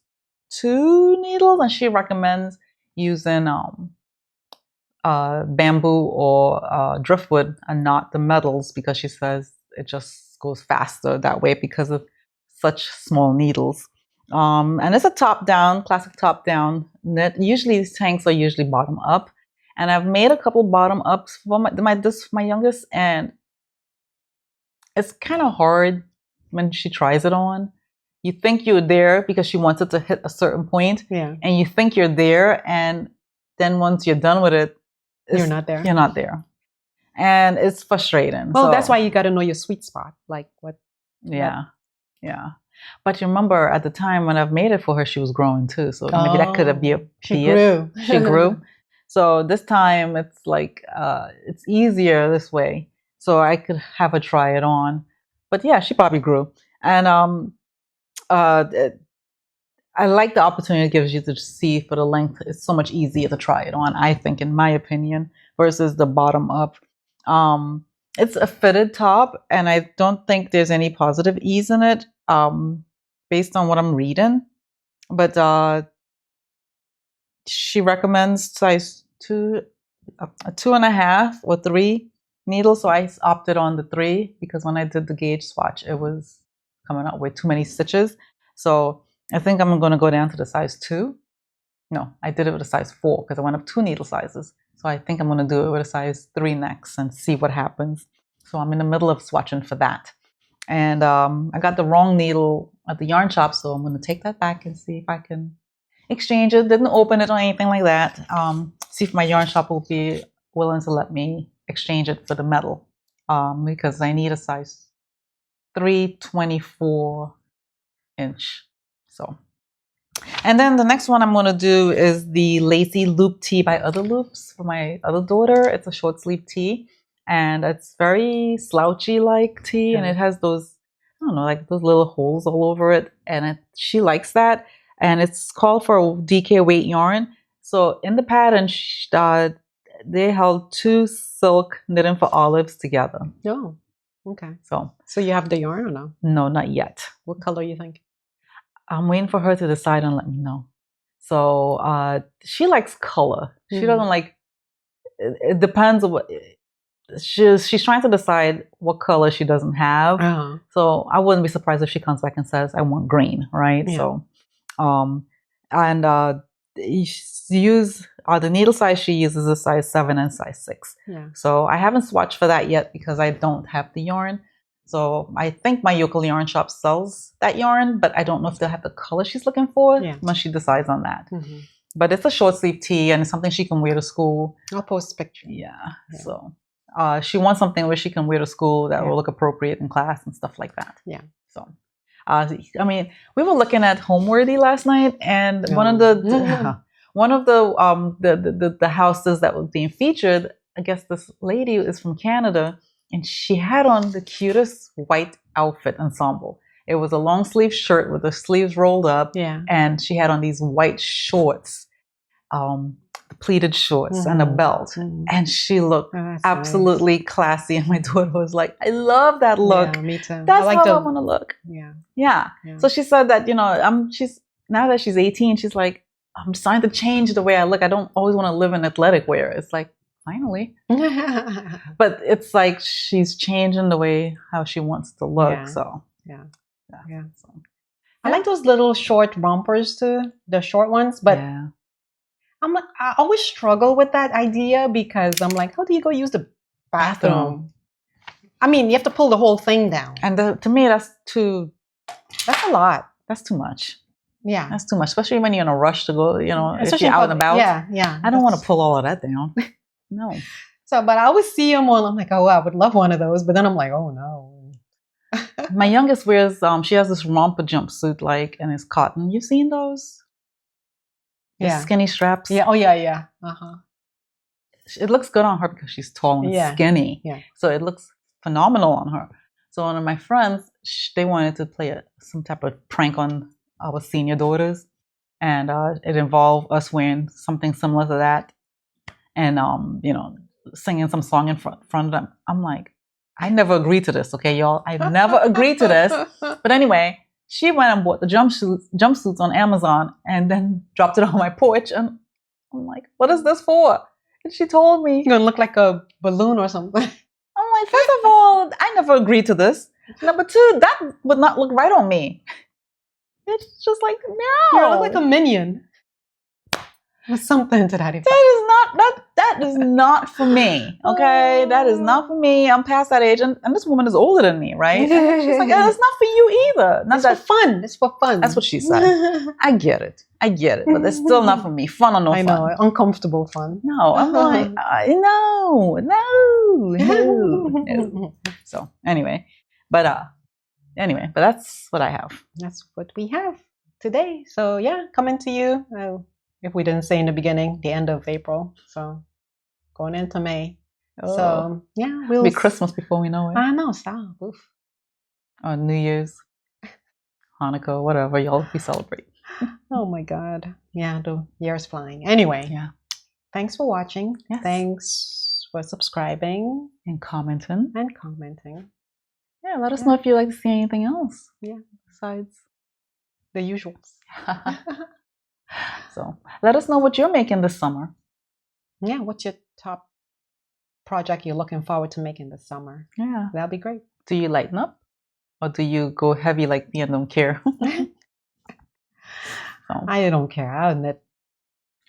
2 needles, and she recommends using bamboo or driftwood and not the metals, because she says it just goes faster that way because of such small needles. And it's a top-down, classic top-down knit. Usually these tanks are usually bottom up, and I've made a couple bottom ups for my youngest, and it's kind of hard when she tries it on. You think you're there because she wants it to hit a certain point, and you think you're there, and then once you're done with it, you're not there. You're not there, and it's frustrating. Well, that's why you got to know your sweet spot, like what. Yeah. But you remember at the time when I've made it for her, she was growing too, so maybe that could have been. She grew. She grew. So this time it's like it's easier this way, so I could have her try it on. But yeah, she probably grew, and I like the opportunity it gives you to see for the length. It's so much easier to try it on, I think, in my opinion, versus the bottom up. It's a fitted top, and I don't think there's any positive ease in it, based on what I'm reading. But she recommends size 2, 2.5 or 3 needles. So I opted on the 3 because when I did the gauge swatch, it was coming out with too many stitches. So I think I'm going to go down to the size 2. No, I did it with a size 4 because I went up 2 needle sizes. So I think I'm going to do it with a size 3 next and see what happens. So I'm in the middle of swatching for that. And I got the wrong needle at the yarn shop, so I'm going to take that back and see if I can exchange it. Didn't open it or anything like that. See if my yarn shop will be willing to let me exchange it for the metal, because I need a size 3/24 inch. So, and then the next one I'm going to do is the Lacy Loop Tee by Other Loops for my other daughter. It's a short sleeve tee, and it's very slouchy like tee, and it has those, I don't know, like those little holes all over it, and she likes that. And it's called for a DK weight yarn. So in the pattern, they held 2 silk Knitting for Olives together. Oh, okay. So you have the yarn or no? No, not yet. What color you think? I'm waiting for her to decide and let me know. So she likes color. She doesn't like. It depends on what she's trying to decide what color she doesn't have. So I wouldn't be surprised if she comes back and says, "I want green," right? Yeah. So, and the needle size she uses is a size 7 and size 6. Yeah. So I haven't swatched for that yet because I don't have the yarn. So I think my local yarn shop sells that yarn, but I don't know if they'll have the color she's looking for when she decides on that. Mm-hmm. But it's a short sleeve tee and it's something she can wear to school. I'll post a picture. Yeah. So she wants something where she can wear to school that will look appropriate in class and stuff like that. Yeah. So, I mean, we were looking at Homeworthy last night, and one of the houses that was being featured, I guess this lady is from Canada, and she had on the cutest white outfit ensemble. It was a long sleeve shirt with the sleeves rolled up, and she had on these white shorts, pleated shorts, and a belt, and she looked absolutely classy. And my daughter was like, "I love that look. Yeah, me too. That's how I want to look." Yeah. So she said that she's now that she's 18, she's like, "I'm starting to change the way I look. I don't always want to live in athletic wear." It's like, finally. But it's like she's changing the way how she wants to look. So so. I like those little short rompers too, the short ones. But I always struggle with that idea because I'm like, how do you go use the bathroom? I mean, you have to pull the whole thing down. And to me, that's a lot. That's too much. Yeah. That's too much, especially when you're in a rush to go, especially if you're out and about. Yeah. I don't want to pull all of that down. No. So, but I always see them on, I'm like, oh, I would love one of those. But then I'm like, oh, no. My youngest wears, she has this romper jumpsuit, and it's cotton. You seen those? The skinny straps. Yeah. Oh, yeah. Uh-huh. It looks good on her because she's tall and skinny. Yeah. So it looks phenomenal on her. So one of my friends, they wanted to play some type of prank on our senior daughters. And it involved us wearing something similar to that. And, singing some song in front of them. I'm like, I never agreed to this, okay, y'all? I never agreed to this. But anyway, she went and bought the jumpsuits on Amazon and then dropped it on my porch. And I'm like, what is this for? And she told me. You're going to look like a balloon or something. I'm like, first of all, I never agreed to this. Number two, that would not look right on me. It's just like, no. You look like a minion. Something to that effect. That is not for me. Okay, that is not for me. I'm past that age, and this woman is older than me, right? And she's like, it's not for you either. For fun. It's for fun. That's what she said. I get it, but it's still not for me. Fun or no fun? I know, uncomfortable fun. No, I'm like, no. So anyway, but that's what I have. That's what we have today. So yeah, coming to you. If we didn't say in the beginning, the end of April. So going into May. Oh. So yeah, it'll be Christmas before we know it. I know, stop. Oof. Or New Year's, Hanukkah, whatever y'all we celebrate. Oh my God. Yeah, the year's flying. Anyway, thanks for watching. Yes. Thanks for subscribing. And commenting. Yeah, let us know if you'd like to see anything else. Yeah. Besides the usuals. So let us know what you're making this summer. Yeah, what's your top project you're looking forward to making this summer? Yeah. That'll be great. Do you lighten up? Or do you go heavy like me and don't care? So. I don't care. I'll knit.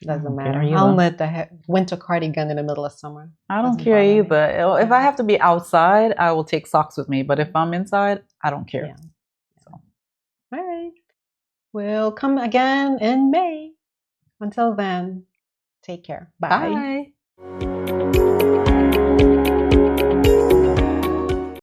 Doesn't matter. I'll knit the winter cardigan in the middle of summer. I don't care either. If I have to be outside, I will take socks with me. But if I'm inside, I don't care. Yeah. So. All right. We'll come again in May. Until then, take care. Bye. Bye.